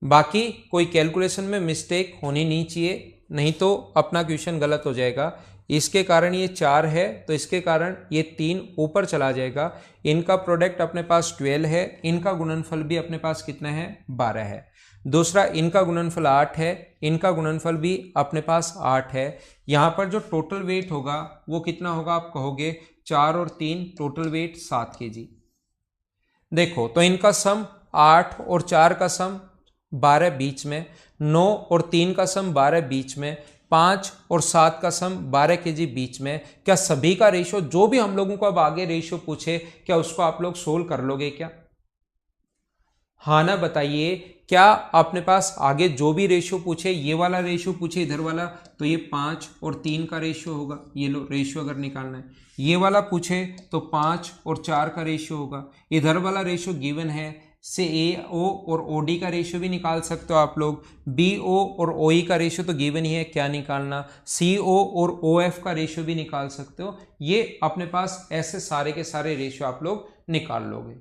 बाकी कोई कैलकुलेशन में मिस्टेक होनी नहीं चाहिए, नहीं तो अपना क्वेश्चन गलत हो जाएगा। इसके कारण ये 4 है तो इसके कारण ये 3 ऊपर चला जाएगा। इनका प्रोडक्ट अपने पास 12 है, इनका गुणनफल भी अपने पास कितना है? 12 है। दूसरा, इनका गुणनफल 8 है, इनका गुणनफल भी अपने पास 8 है। यहाँ पर जो टोटल वेट होगा वो कितना होगा? आप कहोगे 4 और 3 टोटल वेट 7 kg। देखो तो इनका सम 8 और 4 का सम 12 बीच में, 9 और 3 का सम 12 बीच में, 5 और 7 का सम 12 kg बीच में। क्या सभी का रेशियो, जो भी हम लोगों को अब आगे रेशियो पूछे, क्या उसको आप लोग सोल्व कर लोगे क्या? हाँ ना बताइए, क्या अपने पास आगे जो भी रेशियो पूछे, ये वाला रेशियो पूछे इधर वाला, तो ये 5 और 3 का रेशियो होगा। ये लो रेशियो अगर निकालना है, ये वाला पूछे तो 5 और 4 का रेशियो होगा। इधर वाला रेशियो गिवन है, से ए ओ और ओ डी का रेशियो भी निकाल सकते हो आप लोग। बी ओ और ओ ई का रेशियो तो गिवन ही है, क्या निकालना। सी ओ और ओ एफ का रेशियो भी निकाल सकते हो। ये अपने पास ऐसे सारे के सारे रेशियो आप लोग निकाल लोगे।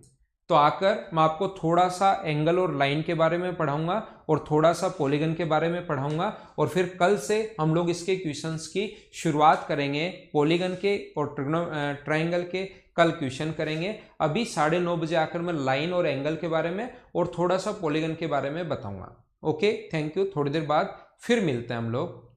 तो आकर मैं आपको थोड़ा सा एंगल और लाइन के बारे में पढ़ाऊंगा और थोड़ा सा पॉलीगन के बारे में पढ़ाऊंगा और फिर कल से हम लोग इसके क्वेश्चंस की शुरुआत करेंगे। पॉलीगन के और ट्रायंगल के कल क्वेश्चन करेंगे। अभी 9:30 बजे आकर मैं लाइन और एंगल के बारे में और थोड़ा सा पॉलीगन के बारे में बताऊंगा। Okay, thank you. थोड़ी देर बाद फिर मिलते हैं हम लोग।